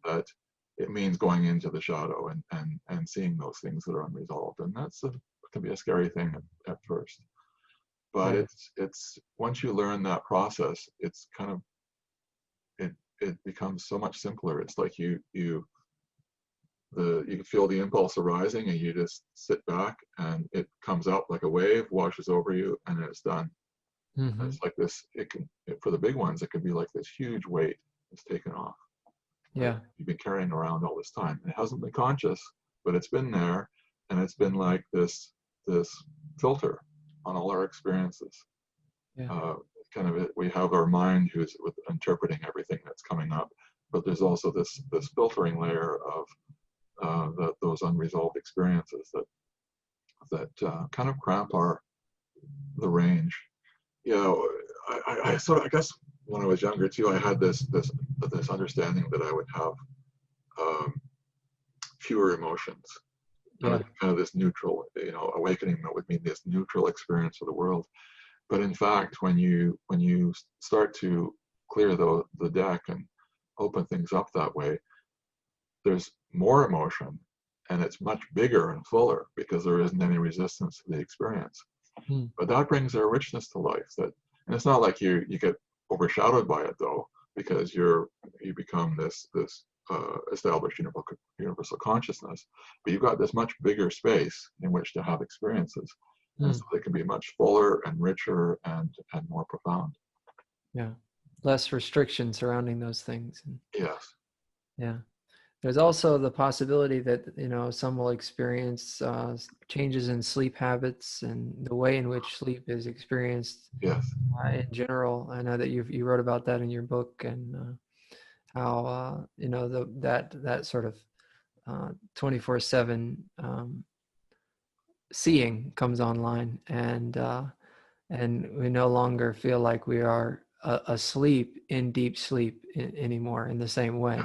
that it means going into the shadow and seeing those things that are unresolved, and can be a scary thing at first. But it's once you learn that process, it's kind of it becomes so much simpler. It's like you can feel the impulse arising, and you just sit back, and it comes up like a wave, washes over you, and it's done. And it's like this. For the big ones, it could be like this huge weight that's taken off. Yeah. Right? You've been carrying around all this time. It hasn't been conscious, but it's been there, and it's been like this filter on all our experiences. Yeah. We have our mind who's interpreting everything that's coming up, but there's also this filtering layer of those unresolved experiences that kind of cramp the range. I guess when I was younger too, I had this understanding that I would have fewer emotions. Kind of this neutral, awakening that would mean this neutral experience of the world. But in fact, when you start to clear the deck and open things up that way, there's more emotion, and it's much bigger and fuller because there isn't any resistance to the experience. But that brings a richness to life and it's not like you get overshadowed by it though, because you become this established universal consciousness, but you've got this much bigger space in which to have experiences, and so they can be much fuller and richer and more profound. Yeah, less restriction surrounding those things. Yes. Yeah. There's also the possibility that, some will experience changes in sleep habits and the way in which sleep is experienced. Yes. In general. I know that you wrote about that in your book, and how, that sort of 24/7 seeing comes online, and we no longer feel like we are asleep in deep sleep anymore in the same way.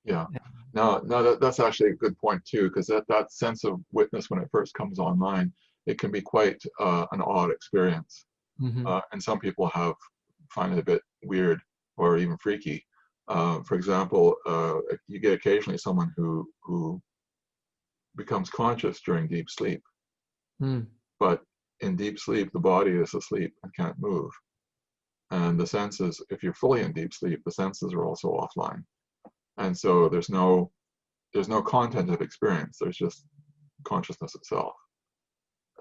Yeah. No, that's actually a good point too, because that sense of witness when it first comes online it can be quite an odd experience. And some people find it a bit weird or even freaky. For example, you get occasionally someone who becomes conscious during deep sleep, but in deep sleep, the body is asleep and can't move. And the senses, if you're fully in deep sleep, the senses are also offline. And so there's no content of experience. There's just consciousness itself.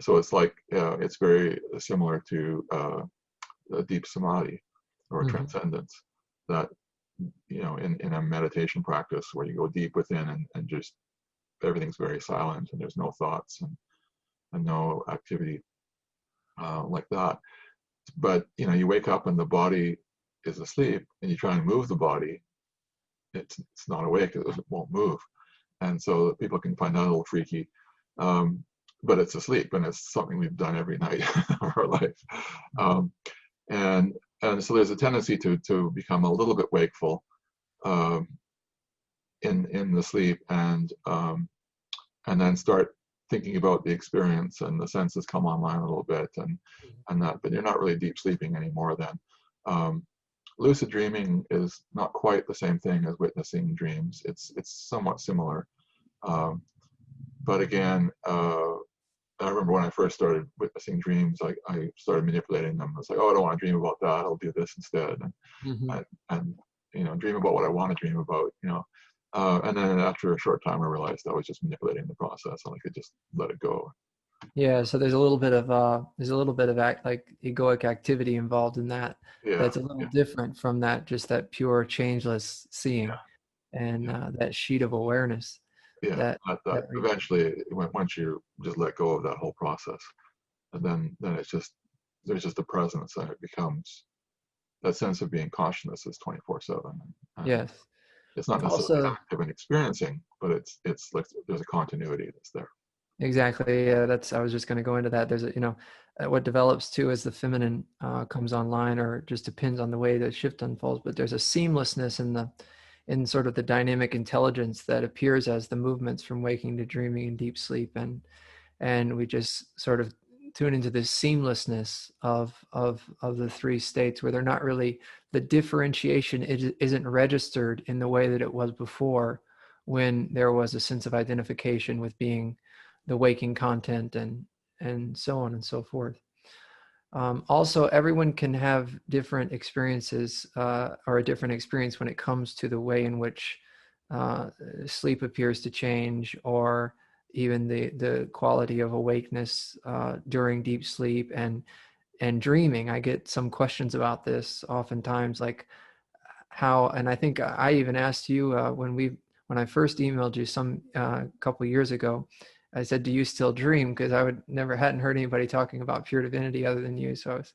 So it's like, it's very similar to a deep samadhi or transcendence, that, in a meditation practice where you go deep within and just everything's very silent and there's no thoughts and no activity like that. But, you wake up and the body is asleep and you try and move the body, it's not awake, it won't move. And so people can find that a little freaky. But it's asleep, and it's something we've done every night of our life. And so there's a tendency to become a little bit wakeful in the sleep, and then start thinking about the experience, and the senses come online a little bit, and that, but you're not really deep sleeping anymore then. Lucid dreaming is not quite the same thing as witnessing dreams. It's somewhat similar. But again, I remember when I first started witnessing dreams, I started manipulating them. I was like, oh, I don't want to dream about that. I'll do this instead. And dream about what I want to dream about, and then after a short time, I realized I was just manipulating the process and I could just let it go. Yeah. So there's a little bit of like egoic activity involved in that. Yeah. That's a little different from that pure changeless seeing and that sheet of awareness. Yeah, that eventually, once you just let go of that whole process, and then there's just a presence, and it becomes that sense of being consciousness is 24/7. Yes, it's not necessarily active and experiencing, but it's like there's a continuity that's there. Exactly. Yeah, I was just going to go into that. There's what develops too as the feminine comes online, or just depends on the way the shift unfolds. But there's a seamlessness in sort of the dynamic intelligence that appears as the movements from waking to dreaming and deep sleep, and we just sort of tune into this seamlessness of the three states, where they're not really, the differentiation isn't registered in the way that it was before, when there was a sense of identification with being the waking content and so on and so forth. Also, everyone can have different experiences or a different experience when it comes to the way in which sleep appears to change, or even the quality of awakeness during deep sleep and dreaming. I get some questions about this oftentimes, like how, and I think I even asked you when I first emailed you some couple years ago. I said, do you still dream? Because I hadn't heard anybody talking about pure divinity other than you. So I was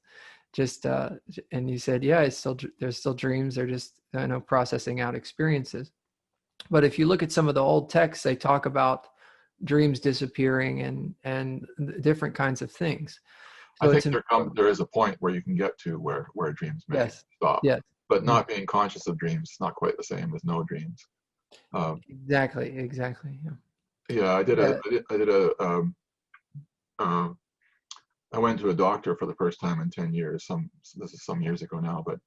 just, and you said, yeah, there's still dreams. They're just, processing out experiences. But if you look at some of the old texts, they talk about dreams disappearing and different kinds of things. So I think there is a point where you can get to where dreams may stop. Yes. But not being conscious of dreams is not quite the same as no dreams. Exactly. Yeah. Yeah, I went to a doctor for the first time in 10 years. This is some years ago now, but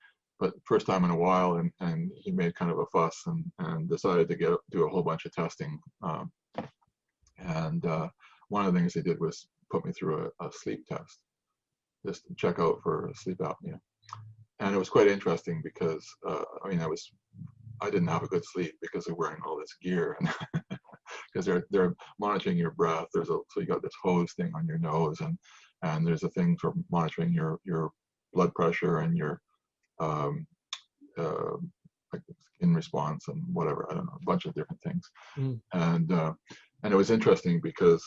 first time in a while, and he made kind of a fuss and decided to do a whole bunch of testing. And one of the things they did was put me through a sleep test, just to check out for sleep apnea. And it was quite interesting because I didn't have a good sleep because of wearing all this gear, and because they're monitoring your breath. So you got this hose thing on your nose, and there's a thing for monitoring your blood pressure and your like skin response and whatever, I don't know, a bunch of different things. And it was interesting because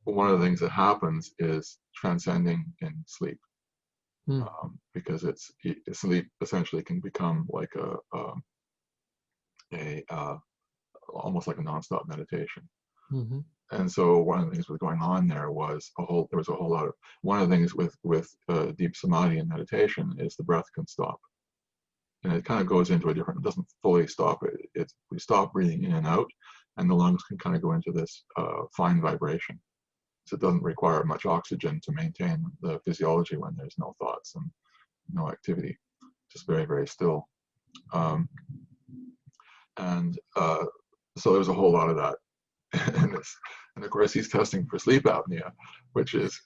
one of the things that happens is transcending in sleep. Because sleep essentially can become like almost like a nonstop meditation. And so one of the things that was going on there was there was a whole lot of, one of the things with deep samadhi and meditation is the breath can stop, and it kind of goes into it doesn't fully stop. We stop breathing in and out, and the lungs can kind of go into this fine vibration. So it doesn't require much oxygen to maintain the physiology when there's no thoughts and no activity, just very, very still. So there's a whole lot of that. And of course, he's testing for sleep apnea, which is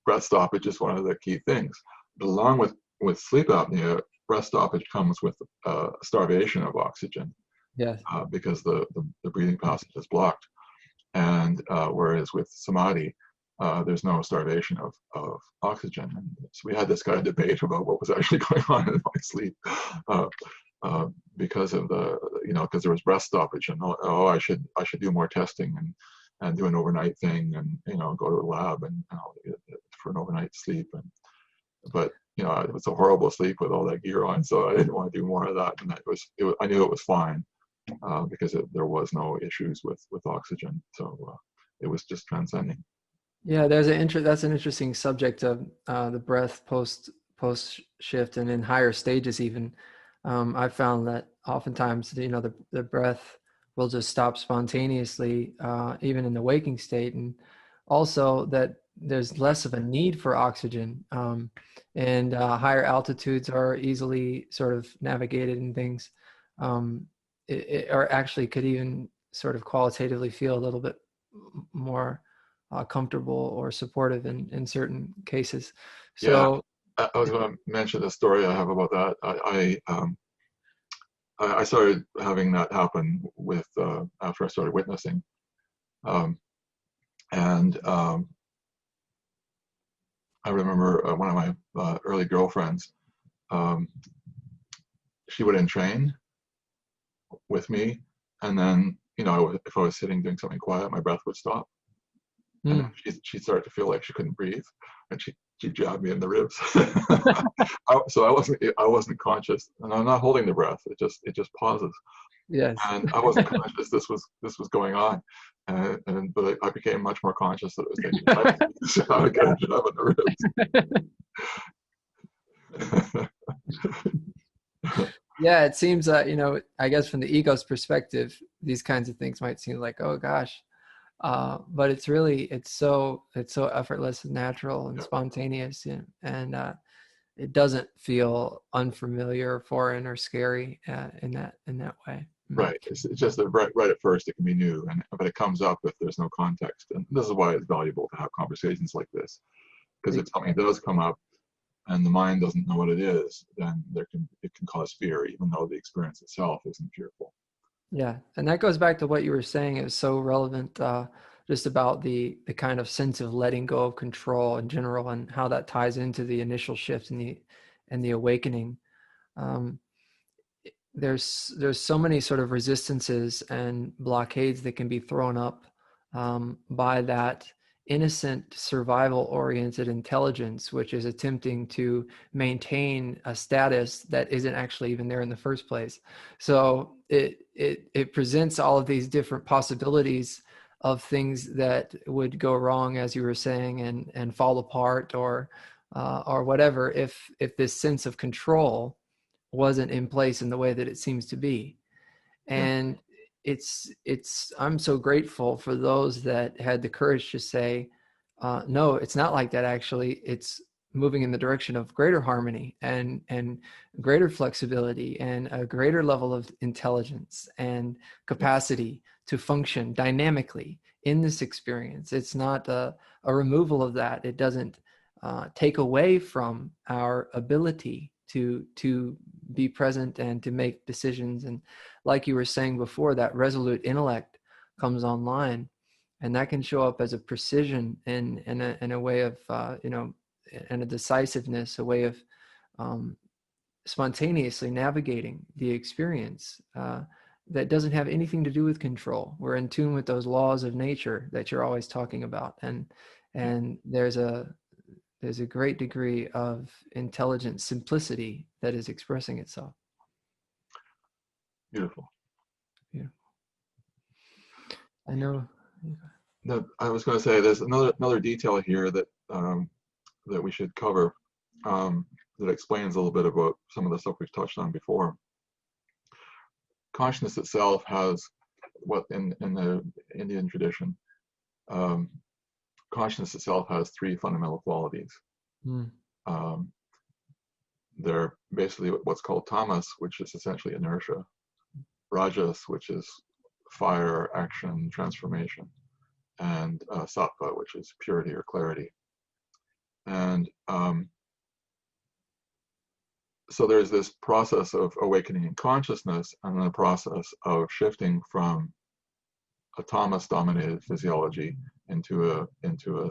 breath stoppage is one of the key things. But along with sleep apnea, breath stoppage comes with starvation of oxygen. Yes. Because the breathing passage is blocked. And whereas with Samadhi, there's no starvation of oxygen. And so we had this kind of debate about what was actually going on in my sleep. Because of because there was breath stoppage, and I should do more testing and do an overnight thing, and go to a lab and for an overnight sleep. But it was a horrible sleep with all that gear on, so I didn't want to do more of that. And I knew it was fine because there was no issues with oxygen, so it was just transcending. Yeah, that's an interesting subject of the breath post shift, and in higher stages even. I found that oftentimes, the breath will just stop spontaneously, even in the waking state, and also that there's less of a need for oxygen, and higher altitudes are easily sort of navigated, and things, or actually could even sort of qualitatively feel a little bit more comfortable or supportive in certain cases. So. Yeah. I was going to mention the story I have about that. I started having that happen with after I started witnessing, and I remember one of my early girlfriends. She would entrain with me, and then if I was sitting doing something quiet, my breath would stop, and she started to feel like she couldn't breathe, and she jabbed me in the ribs. So I wasn't conscious, and I'm not holding the breath. It just pauses. Yes. And I wasn't conscious this was going on, but I became much more conscious that it was taking time. So I got a jab in the ribs. Yeah, it seems I guess from the ego's perspective, these kinds of things might seem like, oh gosh. But it's so effortless and natural and spontaneous, and it doesn't feel unfamiliar, foreign, or scary in that way. Right. It's just that right at first it can be new, but it comes up if there's no context, and this is why it's valuable to have conversations like this, because if something does come up and the mind doesn't know what it is, then it can cause fear, even though the experience itself isn't fearful. Yeah, and that goes back to what you were saying. It was so relevant, just about the kind of sense of letting go of control in general, and how that ties into the initial shift and the awakening. There's so many sort of resistances and blockades that can be thrown up by that innocent survival-oriented intelligence, which is attempting to maintain a status that isn't actually even there in the first place. So it presents all of these different possibilities of things that would go wrong, as you were saying, and fall apart, or whatever, if this sense of control wasn't in place in the way that it seems to be. And I'm so grateful for those that had the courage to say, no, it's not like that. Actually, it's moving in the direction of greater harmony and greater flexibility and a greater level of intelligence and capacity to function dynamically in this experience. It's not a removal of that. It doesn't take away from our ability to be present and to make decisions. And like you were saying before, that resolute intellect comes online, and that can show up as a precision in a way of and a decisiveness, a way of spontaneously navigating the experience that doesn't have anything to do with control. We're in tune with those laws of nature that you're always talking about, and there's a great degree of intelligent simplicity that is expressing itself. Beautiful. Beautiful. I know. No, I was going to say there's another detail here that that we should cover, that explains a little bit about some of the stuff we've touched on before. Consciousness itself has what in the Indian tradition consciousness itself has three fundamental qualities. Mm. They're basically what's called tamas, which is essentially inertia, rajas, which is fire, action, transformation, and sattva, which is purity or clarity. And so there's this process of awakening in consciousness, and then a process of shifting from a tamas-dominated physiology into a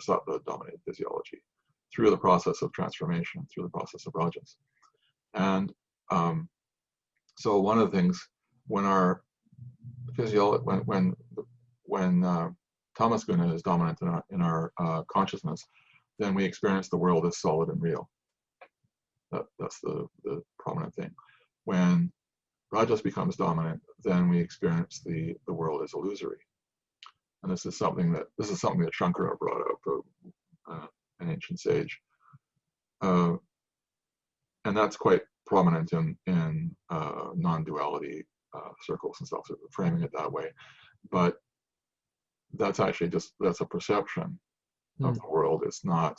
sattva-dominated physiology through the process of transformation, through the process of rajas. And so one of the things, when our physiology, when tamas guna is dominant in our consciousness, then we experience the world as solid and real. That's the prominent thing. When rajas becomes dominant, then we experience the world as illusory. And this is something that Shankara brought up, an ancient sage, and that's quite prominent in non-duality circles and stuff, so framing it that way. But that's actually that's a perception of the world. It's not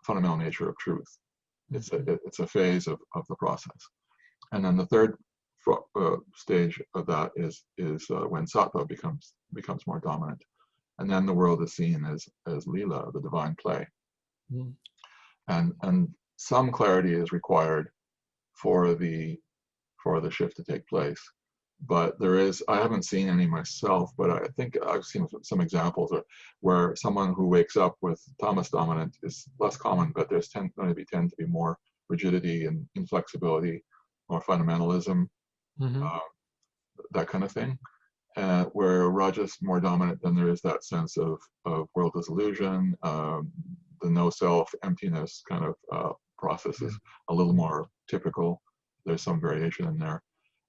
fundamental nature of truth. It's a phase of the process. And then the third stage of that is when sattva becomes more dominant, and then the world is seen as lila, the divine play. Mm. And some clarity is required for the shift to take place. But I haven't seen any myself, but I think I've seen some examples where someone who wakes up with tamas dominant is less common, but there's tend to be more rigidity and inflexibility, more fundamentalism, that kind of thing. Where rajas more dominant, then there is that sense of world as illusion, the no self, emptiness kind of process is a little more typical. There's some variation in there.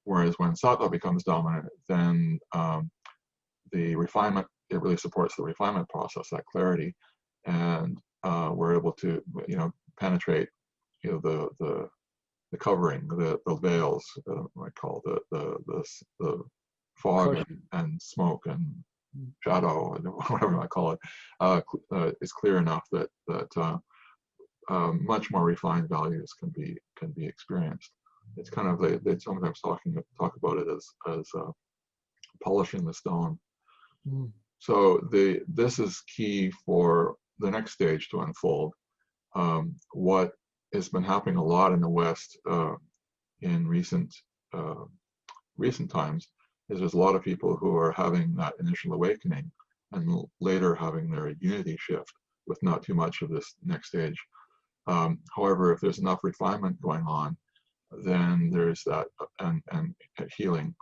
Whereas when sattva becomes dominant, then the refinement, it really supports the refinement process, that clarity, and we're able to, penetrate, the covering, the veils, I call the fog and smoke and shadow, and whatever I call it, is clear enough that much more refined values can be experienced. It's kind of they sometimes talk about it as polishing the stone. Mm. So this is key for the next stage to unfold. What has been happening a lot in the West in recent times is there's a lot of people who are having that initial awakening and later having their unity shift with not too much of this next stage. However, if there's enough refinement going on, then there's that, and healing,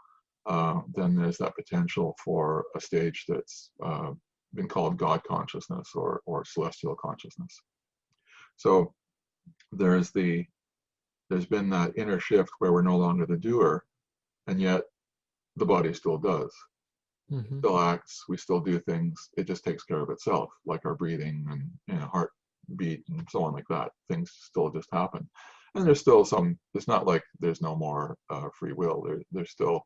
then there's that potential for a stage that's been called God consciousness or celestial consciousness. So there's been that inner shift where we're no longer the doer, and yet the body still does. Mm-hmm. Still acts, we still do things, it just takes care of itself, like our breathing and heartbeat and so on like that. Things still just happen. And there's still it's not like there's no more free will. There's still,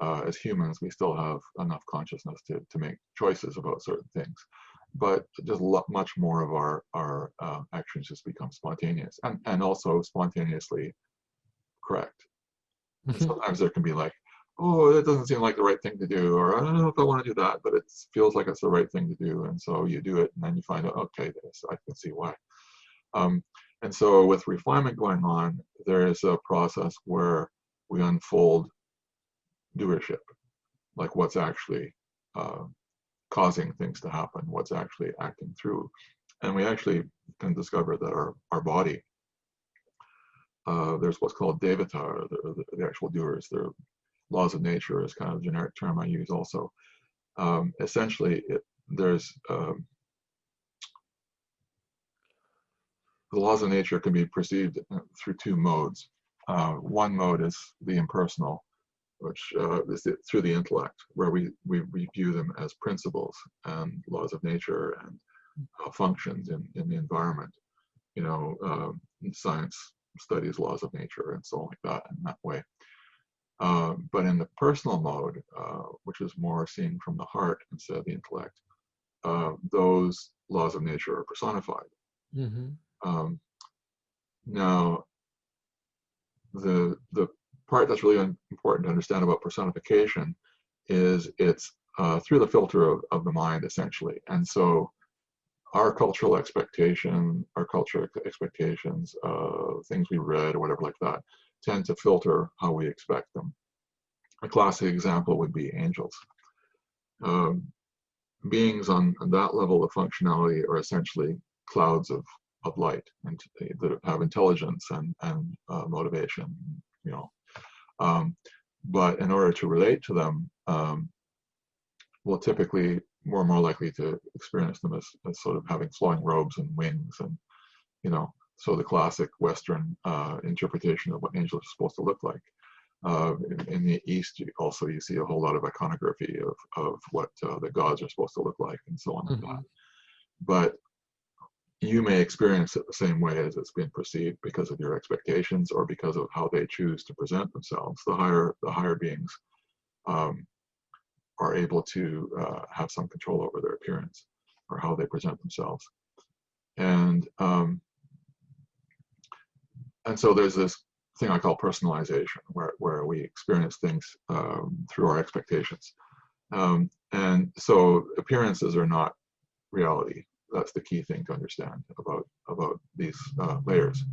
as humans, we still have enough consciousness to make choices about certain things. But just much more of our actions just become spontaneous and also spontaneously correct. Mm-hmm. And sometimes there can be like, oh, that doesn't seem like the right thing to do, or I don't know if I want to do that, but it feels like it's the right thing to do. And so you do it, and then you find out, okay, I can see why. And so with refinement going on, there is a process where we unfold doership, like what's actually causing things to happen, what's actually acting through. And we actually can discover that our body, there's what's called Devata, or the actual doers. They're laws of nature is kind of a generic term I use also. Essentially, there's the laws of nature can be perceived through two modes. One mode is the impersonal, which is through the intellect, where we view them as principles and laws of nature and functions in the environment. Science studies laws of nature and so on like that in that way. But in the personal mode, which is more seen from the heart instead of the intellect, those laws of nature are personified. Mm-hmm. Now, the part that's really important to understand about personification is it's through the filter of the mind, essentially. And so our cultural expectations, things we read or whatever like that, tend to filter how we expect them. A classic example would be angels. Beings on that level of functionality are essentially clouds of light and that have intelligence and motivation, you know. But in order to relate to them, we'll typically more likely to experience them as sort of having flowing robes and wings, and you know, so the classic Western interpretation of what angels are supposed to look like. In the East, you see a whole lot of iconography of what the gods are supposed to look like, and so on like that. But you may experience it the same way as it's been perceived because of your expectations or because of how they choose to present themselves. The higher beings are able to have some control over their appearance or how they present themselves. And so there's this thing I call personalization, where we experience things through our expectations. And so appearances are not reality. That's the key thing to understand about these layers.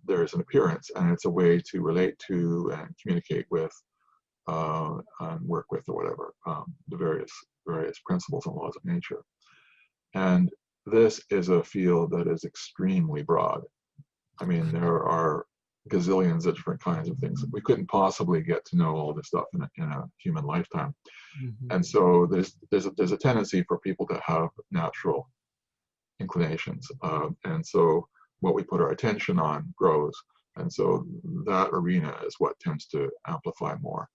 There's an appearance, and it's a way to relate to and communicate with and work with, or whatever, the various principles and laws of nature. And this is a field that is extremely broad. I mean, there are gazillions of different kinds of things. We couldn't possibly get to know all this stuff in a human lifetime. And so there's a tendency for people to have natural inclinations, and so what we put our attention on grows, and so that arena is what tends to amplify more.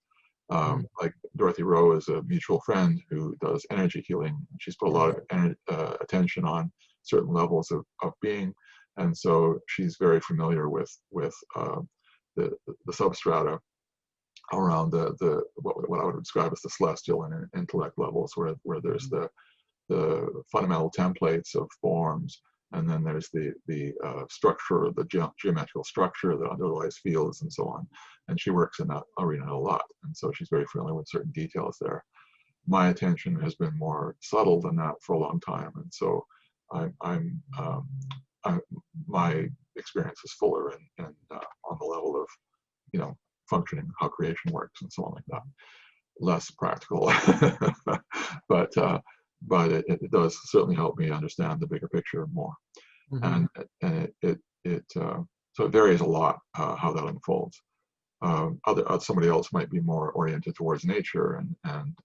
Like Dorothy Rowe is a mutual friend who does energy healing. She's put a lot of attention on certain levels of being, and so she's very familiar with the substrata around what I would describe as the celestial and intellect levels, where there's the fundamental templates of forms, and then there's the structure, the geometrical structure that underlies fields and so on. And she works in that arena a lot, and so she's very familiar with certain details there. My attention has been more subtle than that for a long time, and so my experience is fuller and on the level of, you know, functioning, how creation works, and so on like that. Less practical, but it does certainly help me understand the bigger picture more. And so it varies a lot how that unfolds. Somebody else might be more oriented towards nature, and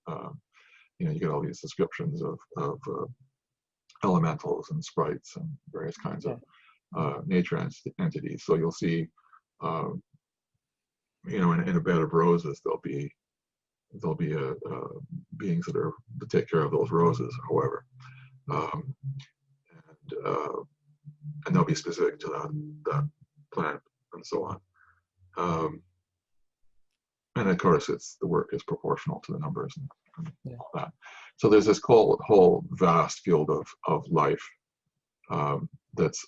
you know, you get all these descriptions of elementals and sprites and various kinds of nature entities. So you'll see, you know, in a bed of roses, there'll be beings that take care of those roses, however, and they'll be specific to that plant and so on. And of course, the work is proportional to the numbers and all that. So there's this whole vast field of life that's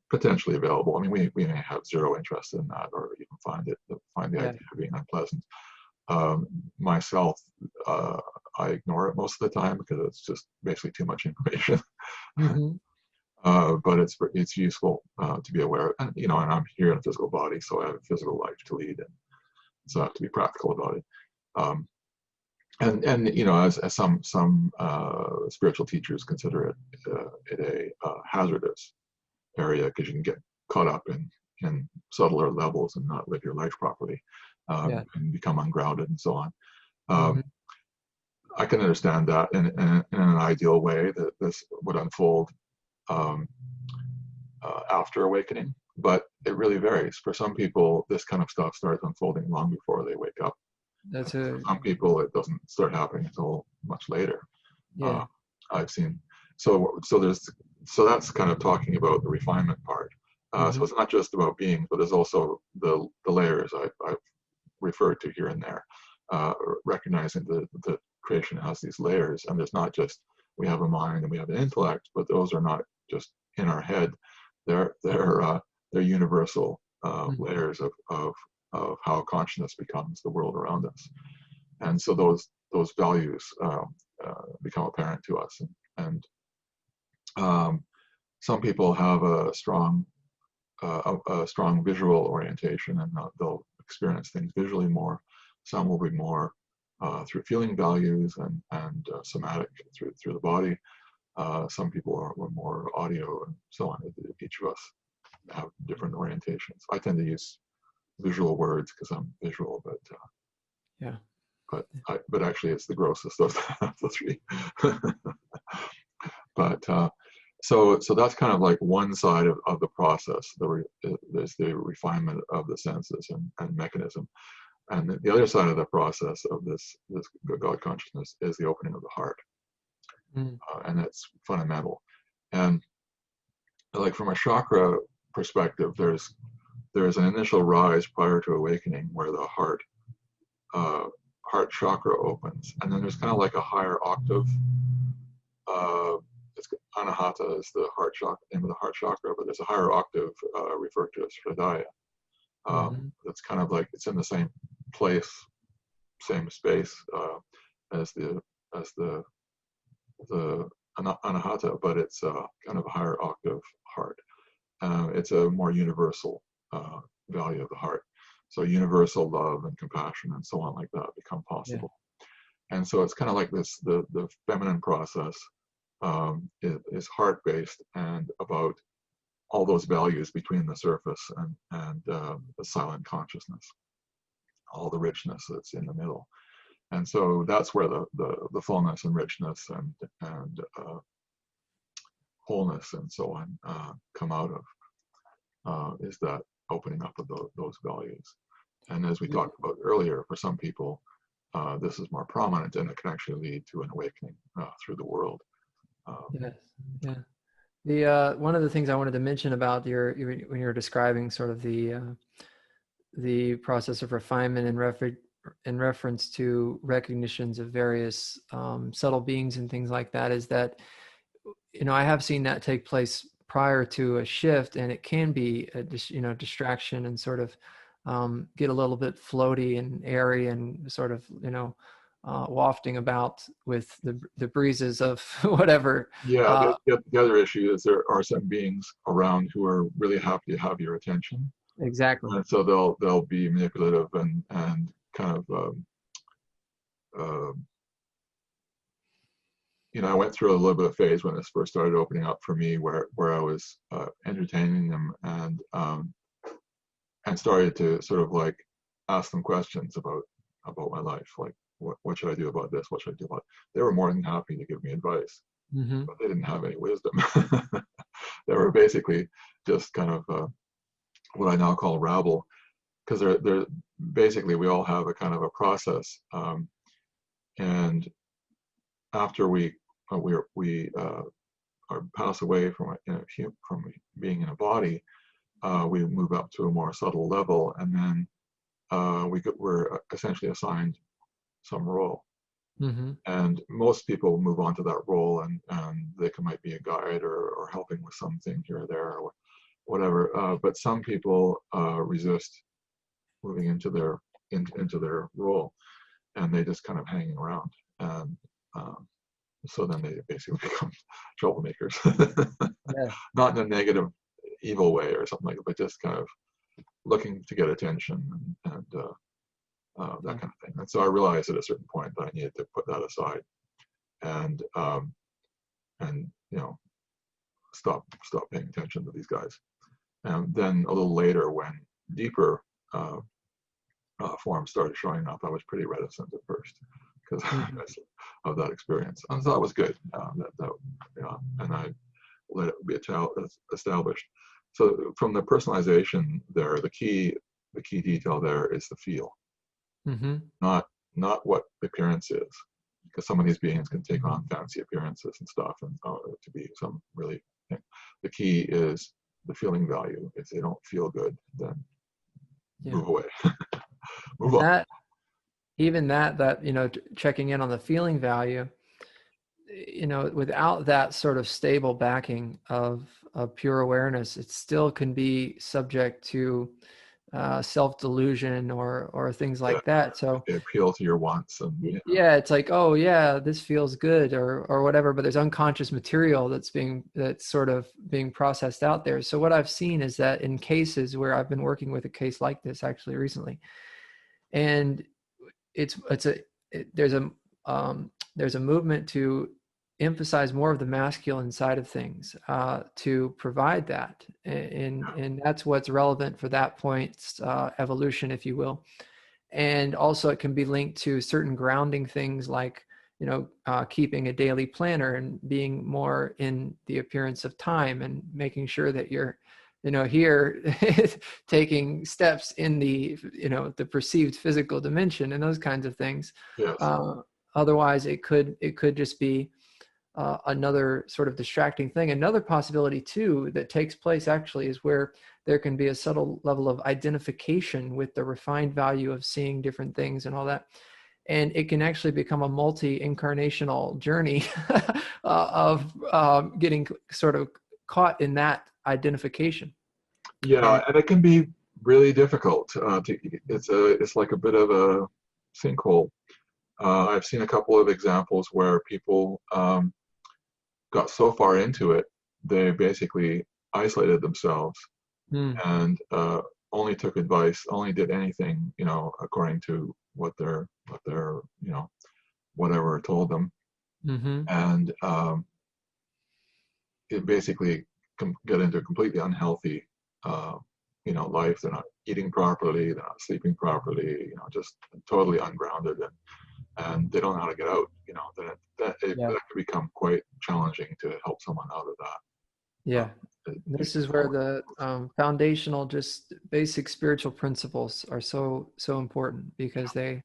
potentially available. I mean, we may have zero interest in that, or even find the idea of being unpleasant. Myself, I ignore it most of the time because it's just basically too much information. But it's useful to be aware of, and you know, and I'm here in a physical body, so I have a physical life to lead, and so I have to be practical about it. And you know, as some spiritual teachers consider it a hazardous area, because you can get caught up in subtler levels and not live your life properly, and become ungrounded and so on. I can understand that in an ideal way, that this would unfold after awakening, but it really varies. For some people, this kind of stuff starts unfolding long before they wake up. For some people, it doesn't start happening until much later. I've seen. So that's kind of talking about the refinement part. So it's not just about being, but there's also the layers I've referred to here and there, recognizing that creation has these layers, and there's not just we have a mind and we have an intellect, but those are not just in our head. They're universal layers of how consciousness becomes the world around us. And so those values become apparent to us. And some people have a strong visual orientation, and they'll experience things visually more. Some will be more through feeling values and somatic through the body. Some people are more audio and so on. Each of us have different orientations. I tend to use visual words because I'm visual, but yeah. But actually, it's the grossest of the three. But so that's kind of like one side of the process. There's the refinement of the senses and mechanism, and the other side of the process of this God consciousness is the opening of the heart, and that's fundamental. And like from a chakra perspective, there's an initial rise prior to awakening where the heart chakra opens, and then there's kind of like a higher octave. It's Anahata is the heart chakra, name of the heart chakra, but there's a higher octave referred to as Hridaya. That's kind of like it's in the same place, same space as the Anahata, but it's kind of a higher octave heart. It's a more universal value of the heart. So universal love and compassion and so on like that become possible. Yeah. And so it's kind of like this, the feminine process is heart-based and about all those values between the surface and the silent consciousness, all the richness that's in the middle. And so that's where the fullness and richness and wholeness and so on come out of, is that opening up of those values. And as we talked about earlier, for some people, this is more prominent, and it can actually lead to an awakening through the world. Yes, yeah. The one of the things I wanted to mention about when you're describing sort of the process of refinement in reference to recognitions of various subtle beings and things like that is that, I have seen that take place prior to a shift, and it can be a distraction and sort of get a little bit floaty and airy and sort of wafting about with the breezes of whatever. Yeah, the other issue is there are some beings around who are really happy to have your attention. Exactly. And so they'll be manipulative and kind of I went through a little bit of phase when this first started opening up for me, where I was entertaining them and started to sort of like ask them questions about my life, like what should I do about this? What should I do about it? They were more than happy to give me advice, but they didn't have any wisdom. They were basically just kind of what I now call rabble, because they're basically, we all have a kind of a process, and after we pass away from being in a body, we move up to a more subtle level, and then we're essentially assigned some role. And most people move on to that role, and they might be a guide or helping with something here or there or whatever. But some people resist moving into their role, and they just kind of hang around. And so then they basically become troublemakers. Yeah. Not in a negative, evil way or something like that, but just kind of looking to get attention and that kind of thing. And so I realized at a certain point that I needed to put that aside and stop paying attention to these guys. And then a little later, when deeper forms started showing up, I was pretty reticent at first because of that experience. And so that was good. And I let it be established. So from the personalization there, the key detail there is the feel, not what the appearance is, because some of these beings can take on fancy appearances and stuff, and to be some really. The key is the feeling value. If they don't feel good, then move away, move on. Even that checking in on the feeling value. without that sort of stable backing of pure awareness, it still can be subject to self-delusion or things like that. So they appeal to your wants, and yeah, it's like, oh yeah, this feels good or whatever, but there's unconscious material that's sort of being processed out there. So what I've seen is that in cases where I've been working with a case like this actually recently, and there's a movement to emphasize more of the masculine side of things, to provide that, and that's what's relevant for that point's evolution, if you will. And also it can be linked to certain grounding things like, keeping a daily planner and being more in the appearance of time and making sure that you're, here taking steps in the perceived physical dimension and those kinds of things. yes. Otherwise it could just be another sort of distracting thing. Another possibility too that takes place actually is where there can be a subtle level of identification with the refined value of seeing different things and all that. And it can actually become a multi-incarnational journey of getting sort of caught in that identification. Yeah, and it can be really difficult. It's like a bit of a sinkhole. I've seen a couple of examples where people got so far into it, they basically isolated themselves and only took advice, only did anything, according to what their whatever told them, and it basically get into a completely unhealthy, life. They're not eating properly, they're not sleeping properly, just totally ungrounded, and they don't know how to get out. That could become quite challenging to help someone out of that. Yeah. This is where the foundational, just basic spiritual principles are so important, because they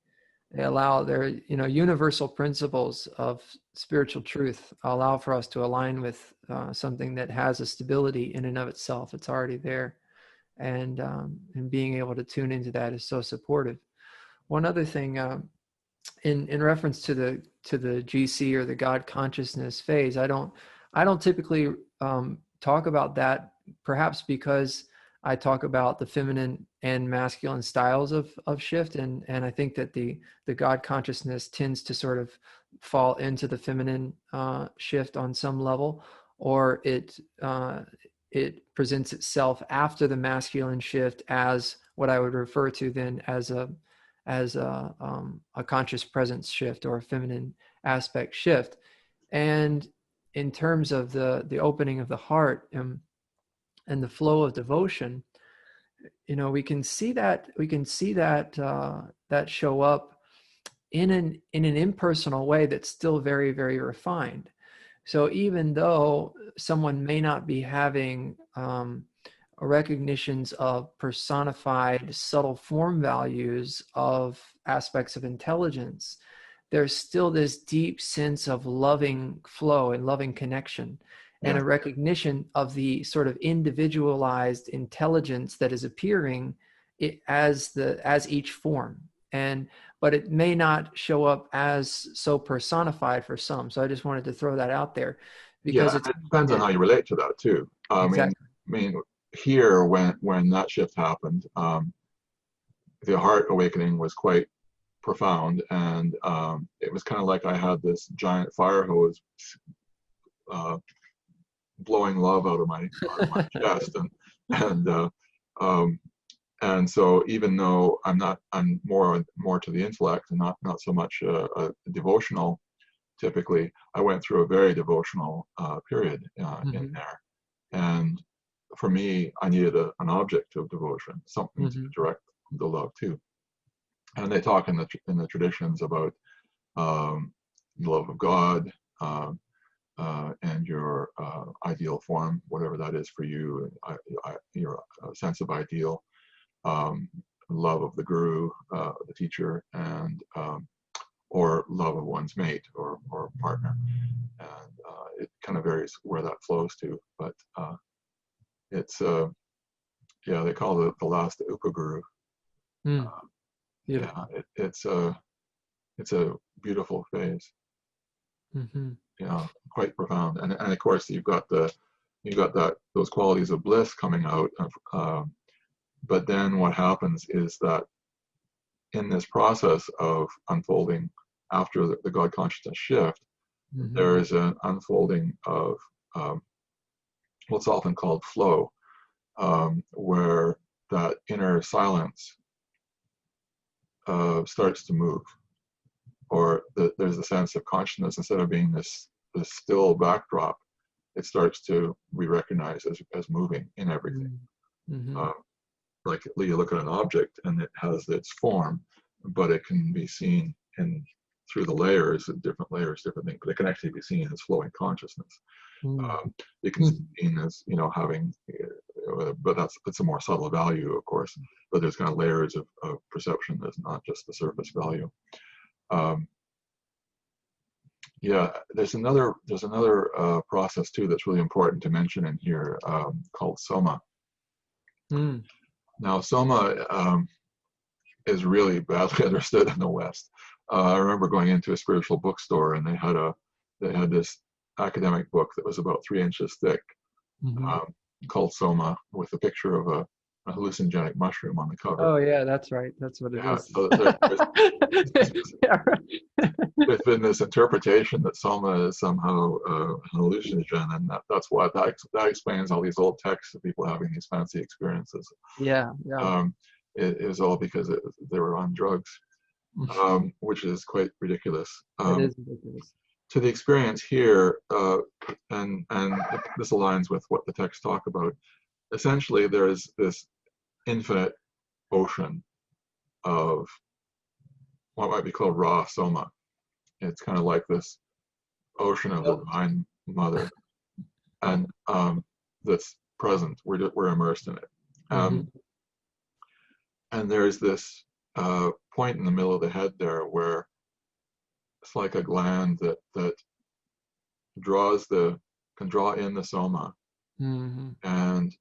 allow their universal principles of spiritual truth allow for us to align with something that has a stability in and of itself. It's already there, and being able to tune into that is so supportive. One other thing, in reference to the GC or the God consciousness phase, I don't typically talk about that, perhaps because I talk about the feminine and masculine styles of shift, and I think that the God consciousness tends to sort of fall into the feminine shift on some level, or it presents itself after the masculine shift as what I would refer to then as a conscious presence shift or a feminine aspect shift. And in terms of the opening of the heart and the flow of devotion, we can see that that show up in an impersonal way that's still very, very refined. So even though someone may not be having recognitions of personified subtle form values of aspects of intelligence, there's still this deep sense of loving flow and loving connection, and a recognition of the sort of individualized intelligence that is appearing as each form. But it may not show up as so personified for some. So I just wanted to throw that out there, because it depends on how you relate to that too. Exactly. I mean, here when that shift happened, the heart awakening was quite profound, and it was kind of like I had this giant fire hose blowing love out of my chest, and so even though I'm more to the intellect and not so much a devotional, typically I went through a very devotional period in there, and for me I needed an object of devotion, something to direct the love to. And they talk in the traditions about the love of God, and your ideal form, whatever that is for you, your sense of ideal, love of the guru, the teacher, and or love of one's mate or partner. And it kind of varies where that flows to, but it's they call it the last upaguru. It's a beautiful phase. quite profound. And of course you've got those qualities of bliss coming out. But then what happens is that in this process of unfolding after the God consciousness shift, there is an unfolding of what's often called flow, where that inner silence starts to move, or there's a sense of consciousness. Instead of being this still backdrop, it starts to be recognized as moving in everything. Like you look at an object and it has its form, but it can be seen through the layers, different things, but it can actually be seen as flowing consciousness. It can be seen as, having, but it's a more subtle value, of course, but there's kind of layers of perception that's not just the surface value. There's another process too that's really important to mention in here, called soma. Now, soma is really badly understood in the West. I remember going into a spiritual bookstore, and they had this academic book that was about 3 inches thick, called Soma, with a picture of a hallucinogenic mushroom on the cover. Oh yeah, that's right. That's what it is. So there's been this interpretation that Soma is somehow a hallucinogen, and that's why that explains all these old texts of people having these fancy experiences. It was all because they were on drugs, which is quite ridiculous. It is ridiculous. To the experience here, and this aligns with what the texts talk about. Essentially, there is this infinite ocean of what might be called raw soma. It's kind of like this ocean of the Divine Mother, and that's present. We're immersed in it. And there's this point in the middle of the head there where it's like a gland that can draw in the soma, and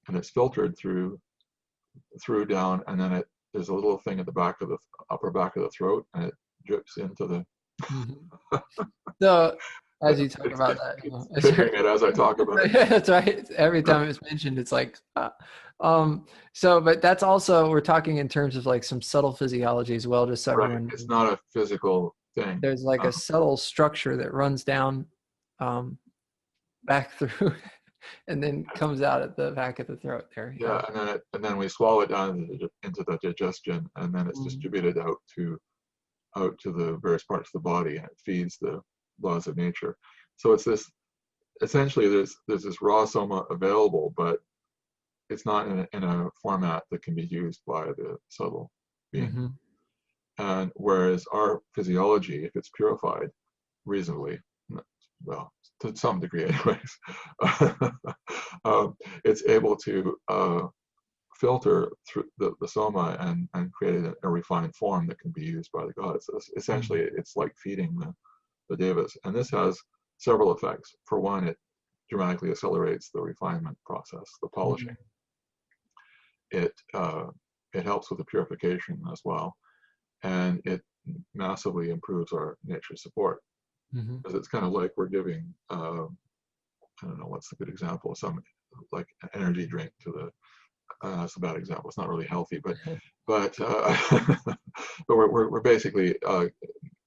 it's filtered through down, and then there's a little thing at the back of the upper back of the throat, and it drips into the. So as you talk about that, figuring it as I talk about it. Yeah, that's right. Every time it's mentioned, it's like, so, but that's also, we're talking in terms of like some subtle physiology as well, just so everyone. It's not a physical thing. There's like a subtle structure that runs down, back through, and then comes out at the back of the throat there. And then we swallow it down into the digestion, and then it's distributed out to the various parts of the body, and it feeds the laws of nature. So it's this, essentially there's this raw soma available, but it's not in a format that can be used by the subtle being. And whereas our physiology, if it's purified reasonably, well, to some degree anyways, it's able to filter through the soma and create a refined form that can be used by the gods. So essentially, it's like feeding the devas. And this has several effects. For one, it dramatically accelerates the refinement process, the polishing. It helps with the purification as well, and it massively improves our nature support. Because it's kind of like we're giving, I don't know, what's a good example? Some like an energy drink to the. That's a bad example. It's not really healthy, but we're basically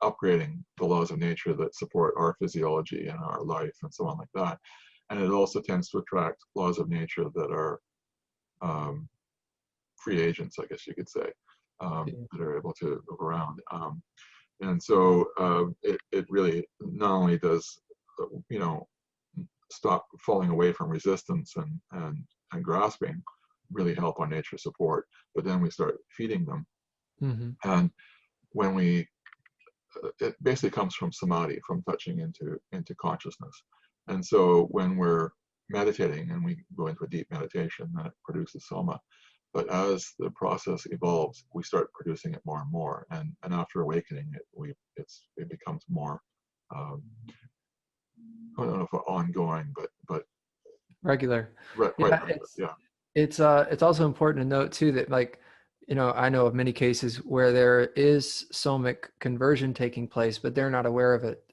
upgrading the laws of nature that support our physiology and our life and so on like that. And it also tends to attract laws of nature that are free agents, I guess you could say, that are able to move around. And so it really not only does, stop falling away from resistance and grasping, really help on nature support, but then we start feeding them. And when it basically comes from samadhi, from touching into consciousness. And so when we're meditating and we go into a deep meditation, then it produces soma. But as the process evolves, we start producing it more and more. And after awakening, it becomes more, I don't know if ongoing, but regular. Quite regular, It's also important to note too that like I know of many cases where there is somic conversion taking place, but they're not aware of it,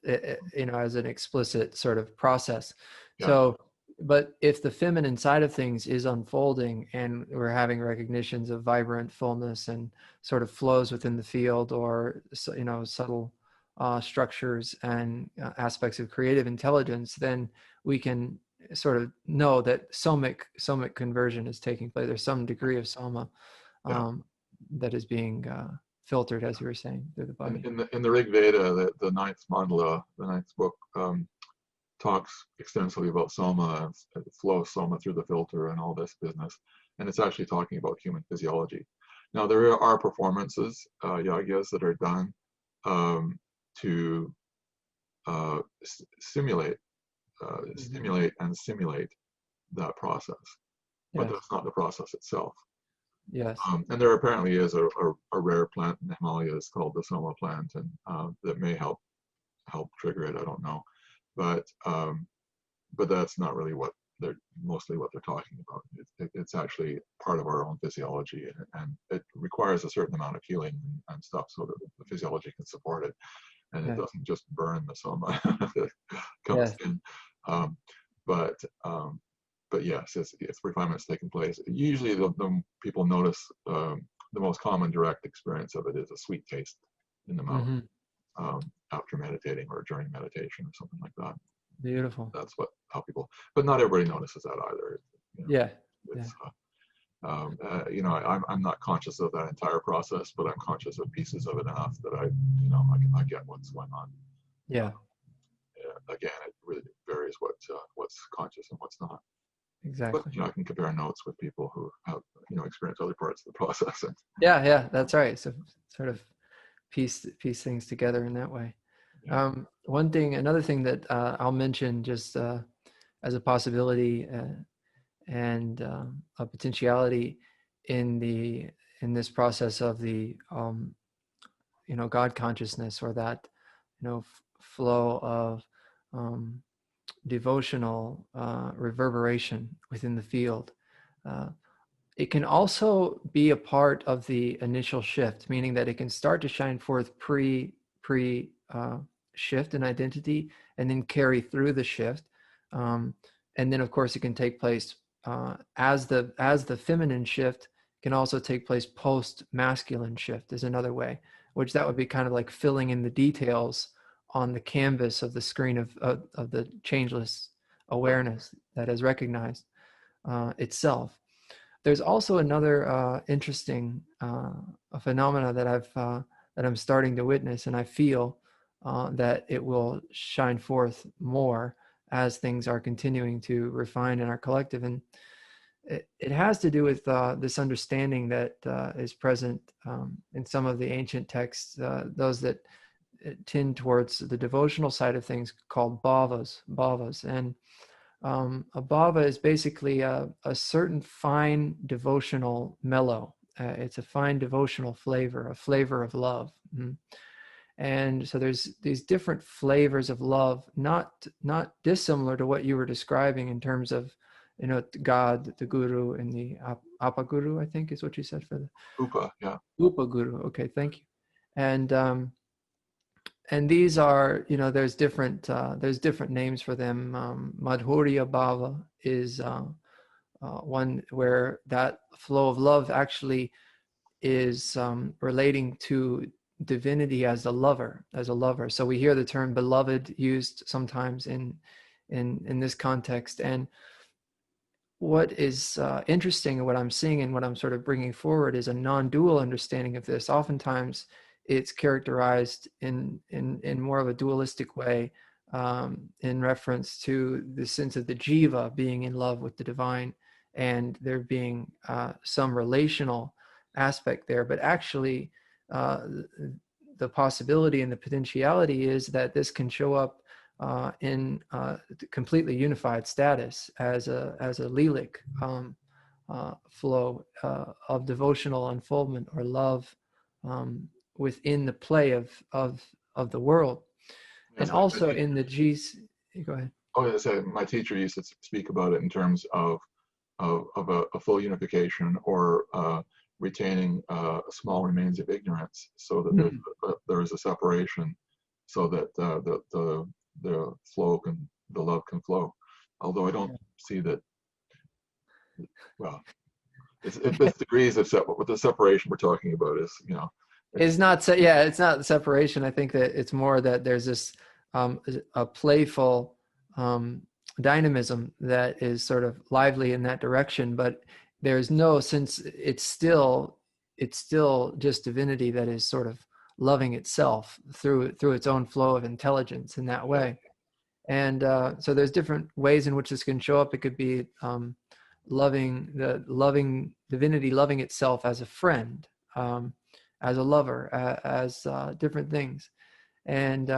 as an explicit sort of process. Yeah. So, but if the feminine side of things is unfolding and we're having recognitions of vibrant fullness and sort of flows within the field, or, subtle structures and aspects of creative intelligence, then we can sort of know that somic conversion is taking place. There's some degree of soma that is being filtered, as you were saying, through the body. In the Rig Veda, the ninth mandala, the ninth book, talks extensively about soma and the flow of soma through the filter and all this business, and it's actually talking about human physiology. Now there are performances, yagyas, that are done to stimulate and simulate that process, but that's not the process itself. Yes. And there apparently is a rare plant in the Himalayas called the soma plant, and that may help trigger it. I don't know, but that's not really what they're talking about. It's actually part of our own physiology, and it requires a certain amount of healing and stuff so that the physiology can support it, and it doesn't just burn the soma that comes in. But yes, it's refinement's taking place. Usually the people notice the most common direct experience of it is a sweet taste in the mouth after meditating or during meditation or something like that. Beautiful. That's how people, but not everybody notices that either. I'm not conscious of that entire process, but I'm conscious of pieces of it enough that I get what's going on. Again, it really varies what's conscious and what's not. Exactly. But I can compare notes with people who have experienced other parts of the process. And, that's right. So sort of piece things together in that way. Another thing that I'll mention just as a possibility and a potentiality in this process of the God consciousness, or that flow of devotional reverberation within the field. It can also be a part of the initial shift, meaning that it can start to shine forth pre shift in identity, and then carry through the shift, and then of course it can take place as the feminine shift can also take place post masculine shift is another way, which that would be kind of like filling in the details on the canvas of the screen of the changeless awareness that is recognized itself. There's also another interesting phenomena that I'm starting to witness, and I feel that it will shine forth more as things are continuing to refine in our collective. And it has to do with this understanding that is present in some of the ancient texts, those that tend towards the devotional side of things, called bhavas. And a bhava is basically a certain fine devotional mellow. It's a fine devotional flavor, a flavor of love. And so there's these different flavors of love, not dissimilar to what you were describing in terms of, God, the guru, and the apaguru, I think is what you said for the upa, upaguru. Okay, thank you. And these are, there's different names for them. Madhurya Bhava is one where that flow of love actually is relating to divinity as a lover. So we hear the term beloved used sometimes in this context. And what is interesting, and what I'm seeing and what I'm sort of bringing forward, is a non-dual understanding of this. Oftentimes it's characterized in more of a dualistic way, in reference to the sense of the jiva being in love with the divine, and there being some relational aspect there. But actually, the possibility and the potentiality is that this can show up in completely unified status as a lilic flow of devotional unfoldment or love within the play of the world. And also in the G's. Go ahead. Oh, so my teacher used to speak about it in terms of a full unification, or retaining small remains of ignorance, so that there is a separation, so that the love can flow. Although I don't see that. Well, it's degrees of what the separation we're talking about is. It's not it's not the separation. I think that it's more that there's this a playful dynamism that is sort of lively in that direction, but there's no, since it's still just divinity that is sort of loving itself through its own flow of intelligence in that way. And so there's different ways in which this can show up. It could be loving divinity, loving itself as a friend, as a lover, as different things. And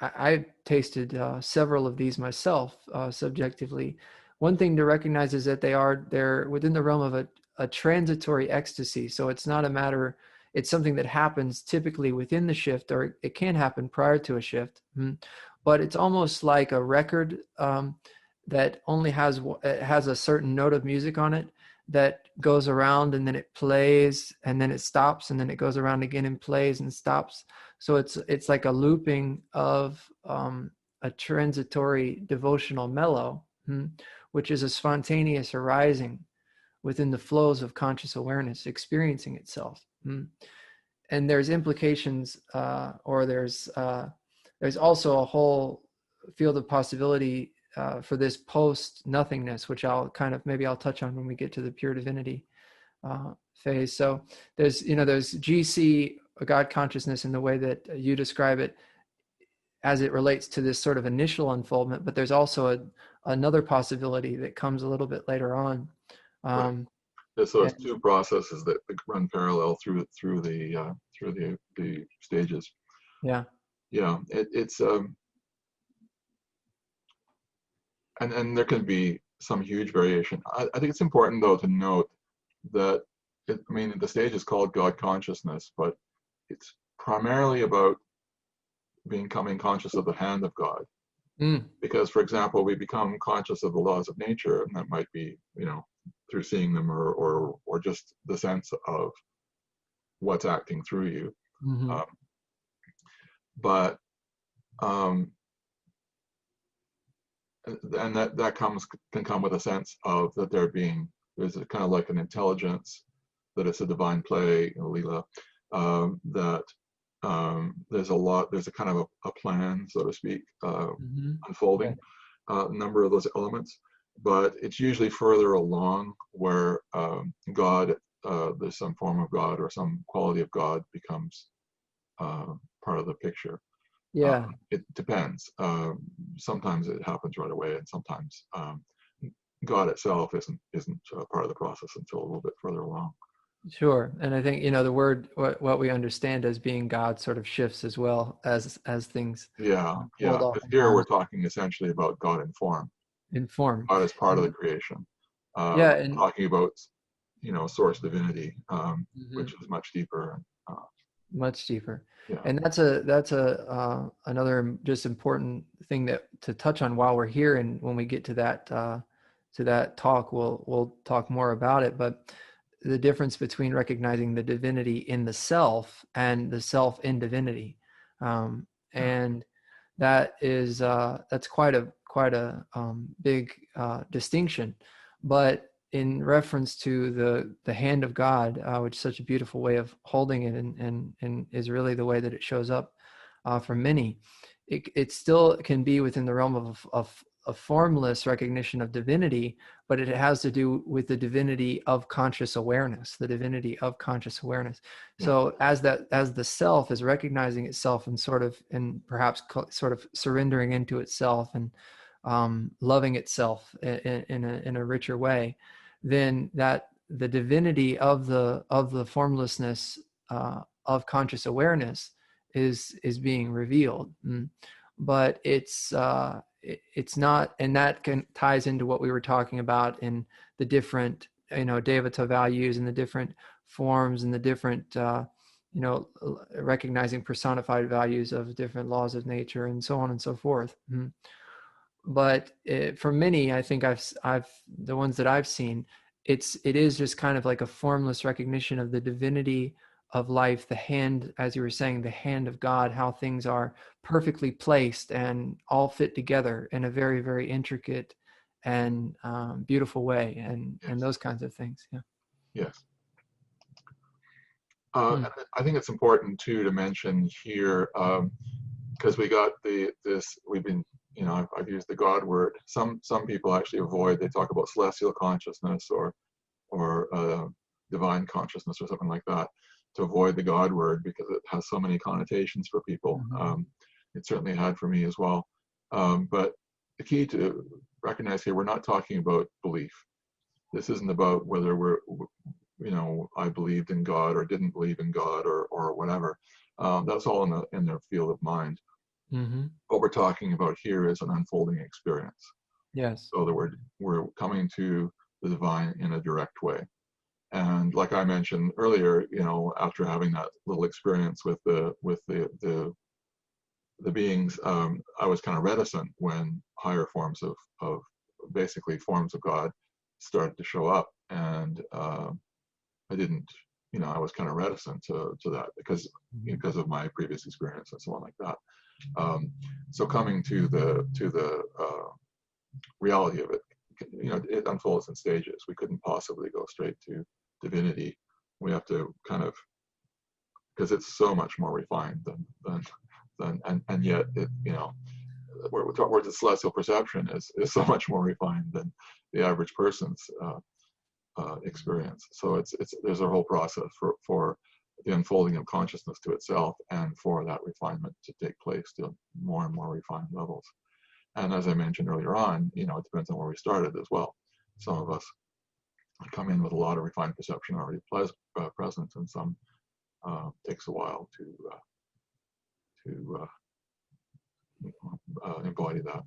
I've tasted several of these myself subjectively. One thing to recognize is that they're within the realm of a transitory ecstasy. So it's not a matter, it's something that happens typically within the shift, or it can happen prior to a shift. But it's almost like a record that only has a certain note of music on it that goes around, and then it plays, and then it stops, and then it goes around again and plays and stops. So it's like a looping of a transitory devotional mellow, which is a spontaneous arising within the flows of conscious awareness, experiencing itself. And there's implications, or there's also a whole field of possibility for this post-nothingness, which maybe I'll touch on when we get to the pure divinity phase. So there's GC, God consciousness, in the way that you describe it, as it relates to this sort of initial unfoldment, but there's also another possibility that comes a little bit later on. Right. So it's two processes that run parallel through the stages. Yeah. It's and there can be some huge variation. I think it's important, though, to note that the stage is called God consciousness, but it's primarily about becoming conscious of the hand of God. Because, for example, we become conscious of the laws of nature, and that might be, through seeing them, or just the sense of what's acting through you. And that can come with a sense of that there's a kind of like an intelligence, that it's a divine play, Leela, that there's a kind of a plan, so to speak, unfolding a number of those elements, but it's usually further along where God, there's some form of God or some quality of God becomes part of the picture. It depends. Sometimes it happens right away, and sometimes God itself isn't part of the process until a little bit further along. Sure. And I think, the word, what we understand as being God, sort of shifts as well as things. Because here we're talking essentially about God in form. God is part of the creation. And talking about, source divinity, which is much deeper. Much deeper. And that's another just important thing to touch on while we're here, and when we get to that talk, we'll talk more about it. But the difference between recognizing the divinity in the self and the self in divinity, and that is that's quite a big distinction. But in reference to the hand of God, which is such a beautiful way of holding it, and is really the way that it shows up for many, it still can be within the realm of a formless recognition of divinity, but it has to do with the divinity of conscious awareness, So as the self is recognizing itself and perhaps sort of surrendering into itself and loving itself in a richer way, then that the divinity of the formlessness of conscious awareness is being revealed. But it's not, and that ties into what we were talking about in the different Devata values and the different forms and the different recognizing personified values of different laws of nature and so on and so forth. But for many, I think the ones that I've seen, it is just kind of like a formless recognition of the divinity of life, the hand, as you were saying, the hand of God, how things are perfectly placed and all fit together in a very, very intricate and beautiful way, and Yes. those kinds of things. Yeah. Yes. And I think it's important too to mention here, because we got we've been, I've used the God word. Some people actually avoid. They talk about celestial consciousness or divine consciousness or something like that, to avoid the God word because it has so many connotations for people. It certainly had for me as well. But the key to recognize here, we're not talking about belief. This isn't about whether I believed in God or didn't believe in God or whatever. That's all in the field of mind. What we're talking about here is an unfolding experience. Yes. So that we're coming to the divine in a direct way. And like I mentioned earlier, after having that little experience with the beings, I was kind of reticent when higher forms of basically forms of God started to show up, and I didn't, I was kind of reticent to that because of my previous experience and so on like that. So coming to the reality of it, it unfolds in stages. We couldn't possibly go straight to divinity. We have to kind of, because it's so much more refined than and yet it, where the celestial perception is so much more refined than the average person's experience. So there's a whole process for the unfolding of consciousness to itself, and for that refinement to take place to more and more refined levels. And as I mentioned earlier on, it depends on where we started as well. Some of us come in with a lot of refined perception already present, and some takes a while to embody that.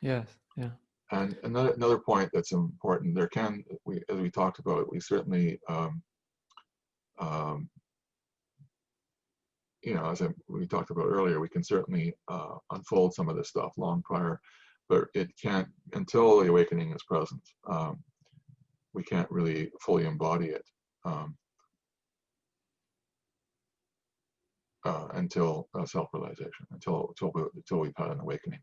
Yes. Yeah. And another point that's important, as we talked about, we certainly, we talked about earlier, we can certainly unfold some of this stuff long prior, but it can't, until the awakening is present, we can't really fully embody it until self-realization, until we've had an awakening.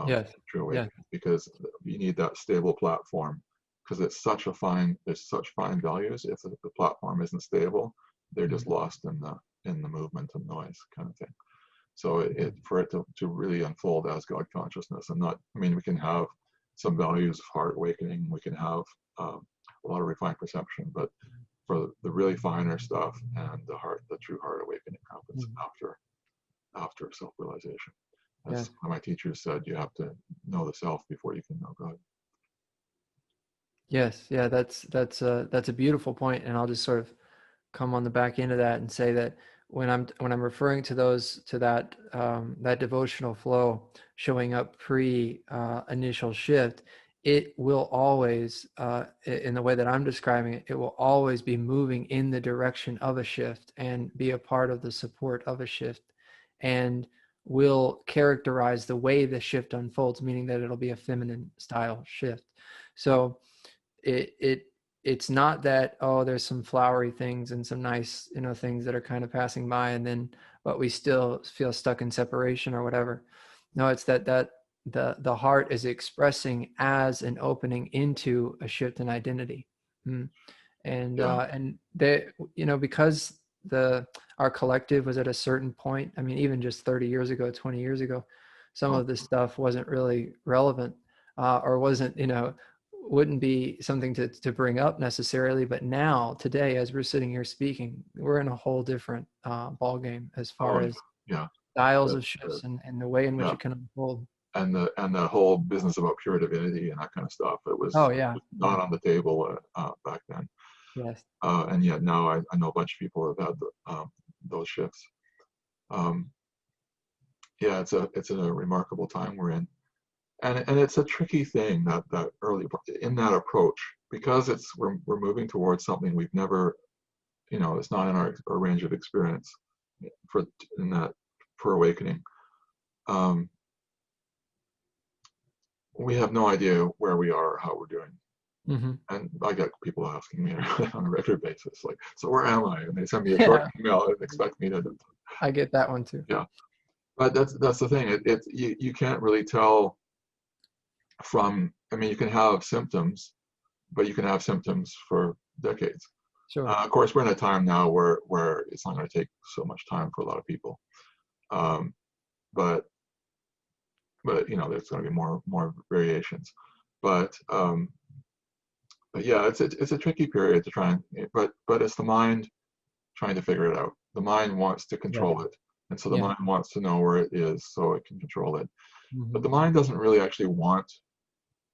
Yes. True awakening, because you need that stable platform, because there's such fine values. If the platform isn't stable, they're just lost in the movement and noise kind of thing. So for it to really unfold as God consciousness, and we can have some values of heart awakening, we can have a lot of refined perception, but for the really finer stuff and the true heart awakening happens after self-realization. As one of my teachers said, you have to know the self before you can know God. Yes. Yeah. That's a beautiful point, and I'll just sort of come on the back end of that and say that when I'm referring to that devotional flow showing up pre initial shift, it will always, in the way that I'm describing it, it will always be moving in the direction of a shift and be a part of the support of a shift, and will characterize the way the shift unfolds, meaning that it'll be a feminine style shift. So it's not that, there's some flowery things and some nice, things that are kind of passing by, and then, but we still feel stuck in separation or whatever. No, it's that the heart is expressing as an opening into a shift in identity. And they, because our collective was at a certain point, even just 30 years ago, 20 years ago, some of this stuff wasn't really relevant, or wasn't, wouldn't be something to bring up necessarily. But now, today, as we're sitting here speaking, we're in a whole different ball game as far as styles of shifts and the way in which it can unfold. And the whole business about pure divinity and that kind of stuff, it was not on the table back then. Yes. And yet now I know a bunch of people have had those shifts. It's a remarkable time we're in. And it's a tricky thing, that early in that approach, because we're moving towards something we've never, it's not in our range of experience for awakening. We have no idea where we are or how we're doing. Mm-hmm. And I get people asking me on a regular basis, like, so where am I? And they send me a short Yeah, email and expect me to, I get that one too. yeah. But that's the thing. You can't really tell from, I mean, you can have symptoms, but you can have symptoms for decades. Sure. Of course, we're in a time now where it's not going to take so much time for a lot of people. Um, but there's going to be more variations. But yeah, it's a tricky period to try and, but it's the mind trying to figure it out. The mind wants to Yeah. control it, and so the Yeah. mind wants to know where it is so it can control it. Mm-hmm. But the mind doesn't really actually want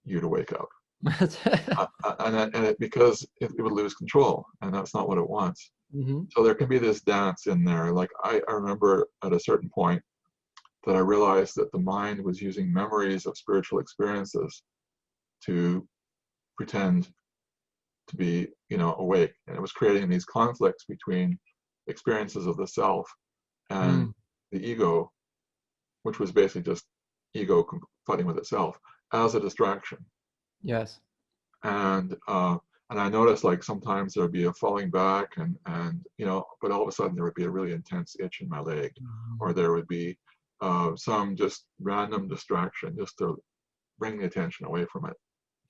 you to wake up, because it would lose control, and that's not what it wants. Mm-hmm. So there can be this dance in there. Like I remember at a certain point that I realized that the mind was using memories of spiritual experiences to pretend to be, awake, and it was creating these conflicts between experiences of the self and the ego, which was basically just ego fighting with itself as a distraction. Yes. And I noticed, like, sometimes there would be a falling back, and but all of a sudden there would be a really intense itch in my leg, Mm-hmm. or there would be some just random distraction just to bring the attention away from it.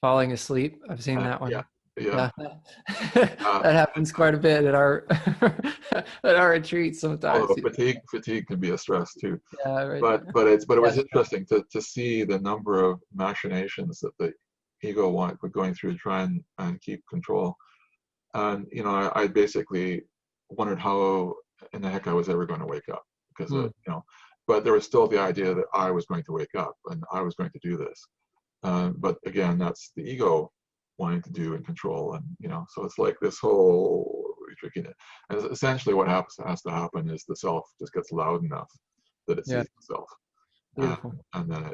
Falling asleep. I've seen that one. Yeah, yeah. Yeah. That happens quite a bit at our at our retreats sometimes. Although fatigue can be a stress too. Yeah, right. But it was Yes. interesting to see the number of machinations that the ego were going through to try and keep control. And I basically wondered how in the heck I was ever going to wake up, because but there was still the idea that I was going to wake up and I was going to do this. But again, that's the ego wanting to do and control, and so it's like this whole trickiness. And essentially, what has to happen is the self just gets loud enough that it sees itself, Beautiful. and then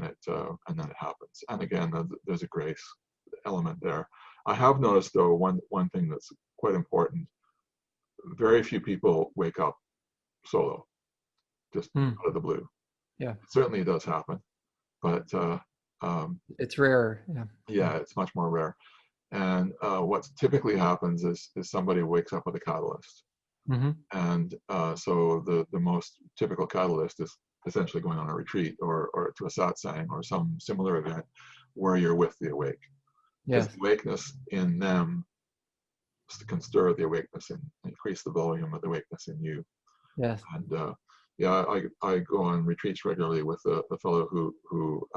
it happens. And again, there's a grace element there. I have noticed, though, one thing that's quite important. Very few people wake up solo, just out of the blue. Yeah. It certainly does happen, but it's rare. yeah, it's much more rare. And what typically happens is somebody wakes up with a catalyst. Mm-hmm. And so the most typical catalyst is essentially going on a retreat or to a satsang or some similar event where you're with the awake. Because the awakeness in them can stir the awakeness and increase the volume of the awakeness in you. Yes. And I go on retreats regularly with a fellow who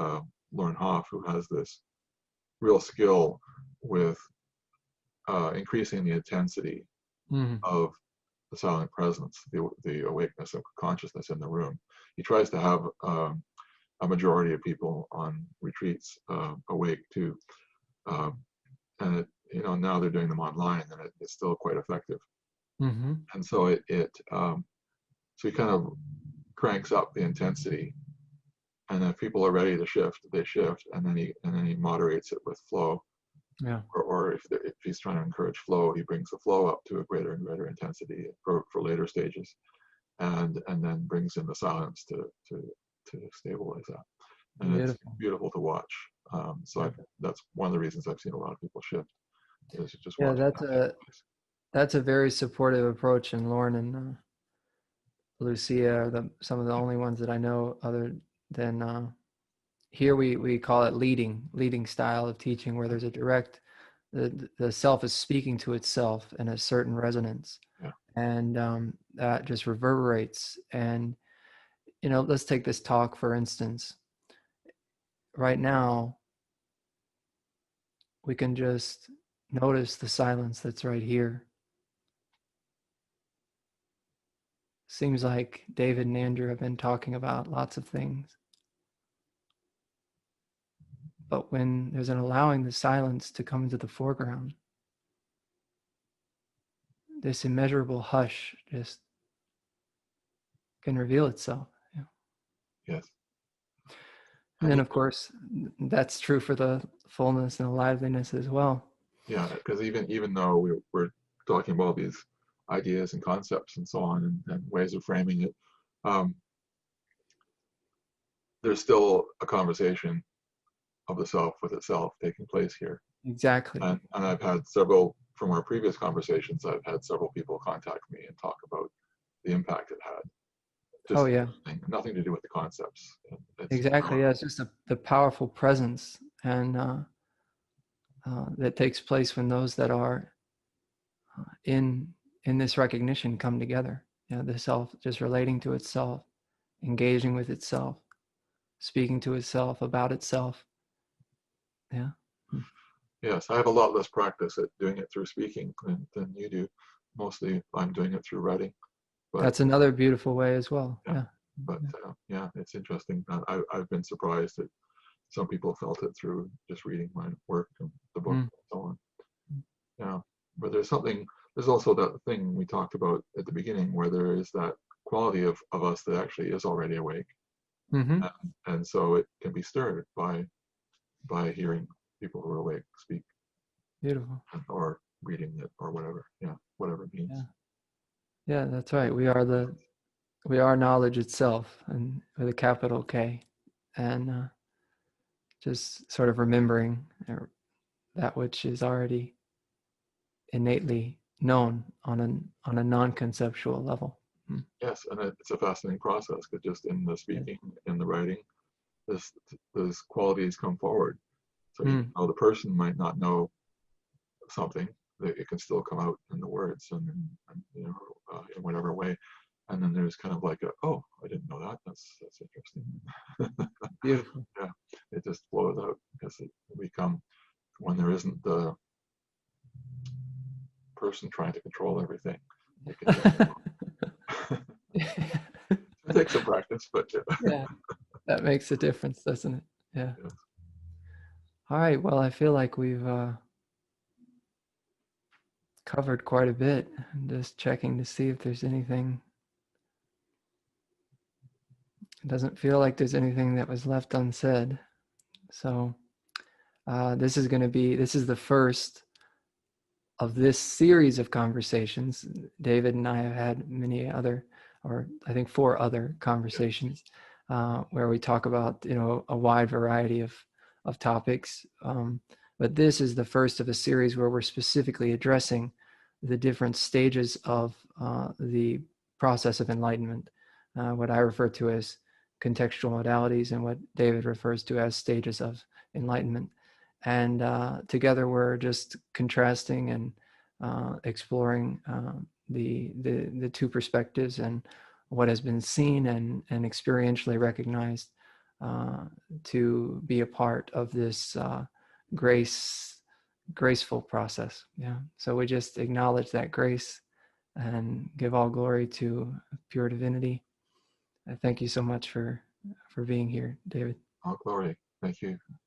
Lauren Hoff, who has this real skill with increasing the intensity of the silent presence, the awakeness of consciousness in the room. He tries to have a majority of people on retreats awake too, and now they're doing them online, and it's still quite effective. Mm-hmm. And so so he kind of cranks up the intensity, and if people are ready to shift, they shift, and then he moderates it with flow. Yeah. Or if he's trying to encourage flow, he brings the flow up to a greater and greater intensity for later stages, and then brings in the silence to stabilize that. And Beautiful. It's beautiful to watch. So that's one of the reasons I've seen a lot of people shift. Is just that's a very supportive approach, and Lauren and Lucia are some of the only ones that I know other than here we call it leading style of teaching, where there's a direct, the self is speaking to itself in a certain resonance, and that just reverberates. And let's take this talk for instance. Right now, we can just notice the silence that's right here. Seems like David and Andrew have been talking about lots of things. But when there's an allowing the silence to come into the foreground, this immeasurable hush just can reveal itself. Yes. And then, of course, that's true for the fullness and the liveliness as well. Yeah, because even though we're talking about these ideas and concepts and so on, and ways of framing it, there's still a conversation of the self with itself taking place here. Exactly. And I've had several, from our previous conversations, I've had several people contact me and talk about the impact it had. Oh Just yeah. nothing to do with the concepts. It's, Exactly. Yeah. It's just the powerful presence and that takes place when those that are in this recognition come together. You know, the self just relating to itself, engaging with itself, speaking to itself about itself. Yeah. yes, I have a lot less practice at doing it through speaking than you do. Mostly I'm doing it through writing. But That's another beautiful way as well. yeah, Yeah. but yeah, it's interesting. I've been surprised that some people felt it through just reading my work and the book and so on. Yeah, but there's also that thing we talked about at the beginning where there is that quality of us that actually is already awake. Mm-hmm. And so it can be stirred by hearing people who are awake speak. Beautiful. Or reading it or whatever. Yeah, whatever it means. Yeah. Yeah, that's right. We are knowledge itself, and with a capital K, and just sort of remembering that which is already innately known on a non-conceptual level. Yes, and it's a fascinating process because just in the speaking, in the writing, this qualities come forward. So even though the person might not know something, it can still come out in the words and in whatever way. And then there's kind of like oh, I didn't know that. That's interesting. Beautiful. Yeah, it just flows out because we come when there isn't the person trying to control everything. It can it takes some practice, but Yeah, that makes a difference, doesn't it? Yeah. Yes. All right. Well, I feel like we've covered quite a bit. I'm just checking to see if there's anything. It doesn't feel like there's anything that was left unsaid. So this is the first of this series of conversations. David and I have had many other, or I think 4 other conversations where we talk about, a wide variety of topics. But this is the first of a series where we're specifically addressing the different stages of the process of enlightenment, what I refer to as contextual modalities and what David refers to as stages of enlightenment. And together we're just contrasting and exploring the 2 perspectives and what has been seen and experientially recognized to be a part of this graceful process. Yeah. So we just acknowledge that grace and give all glory to pure divinity. Thank you so much for being here, David. All glory. Thank you.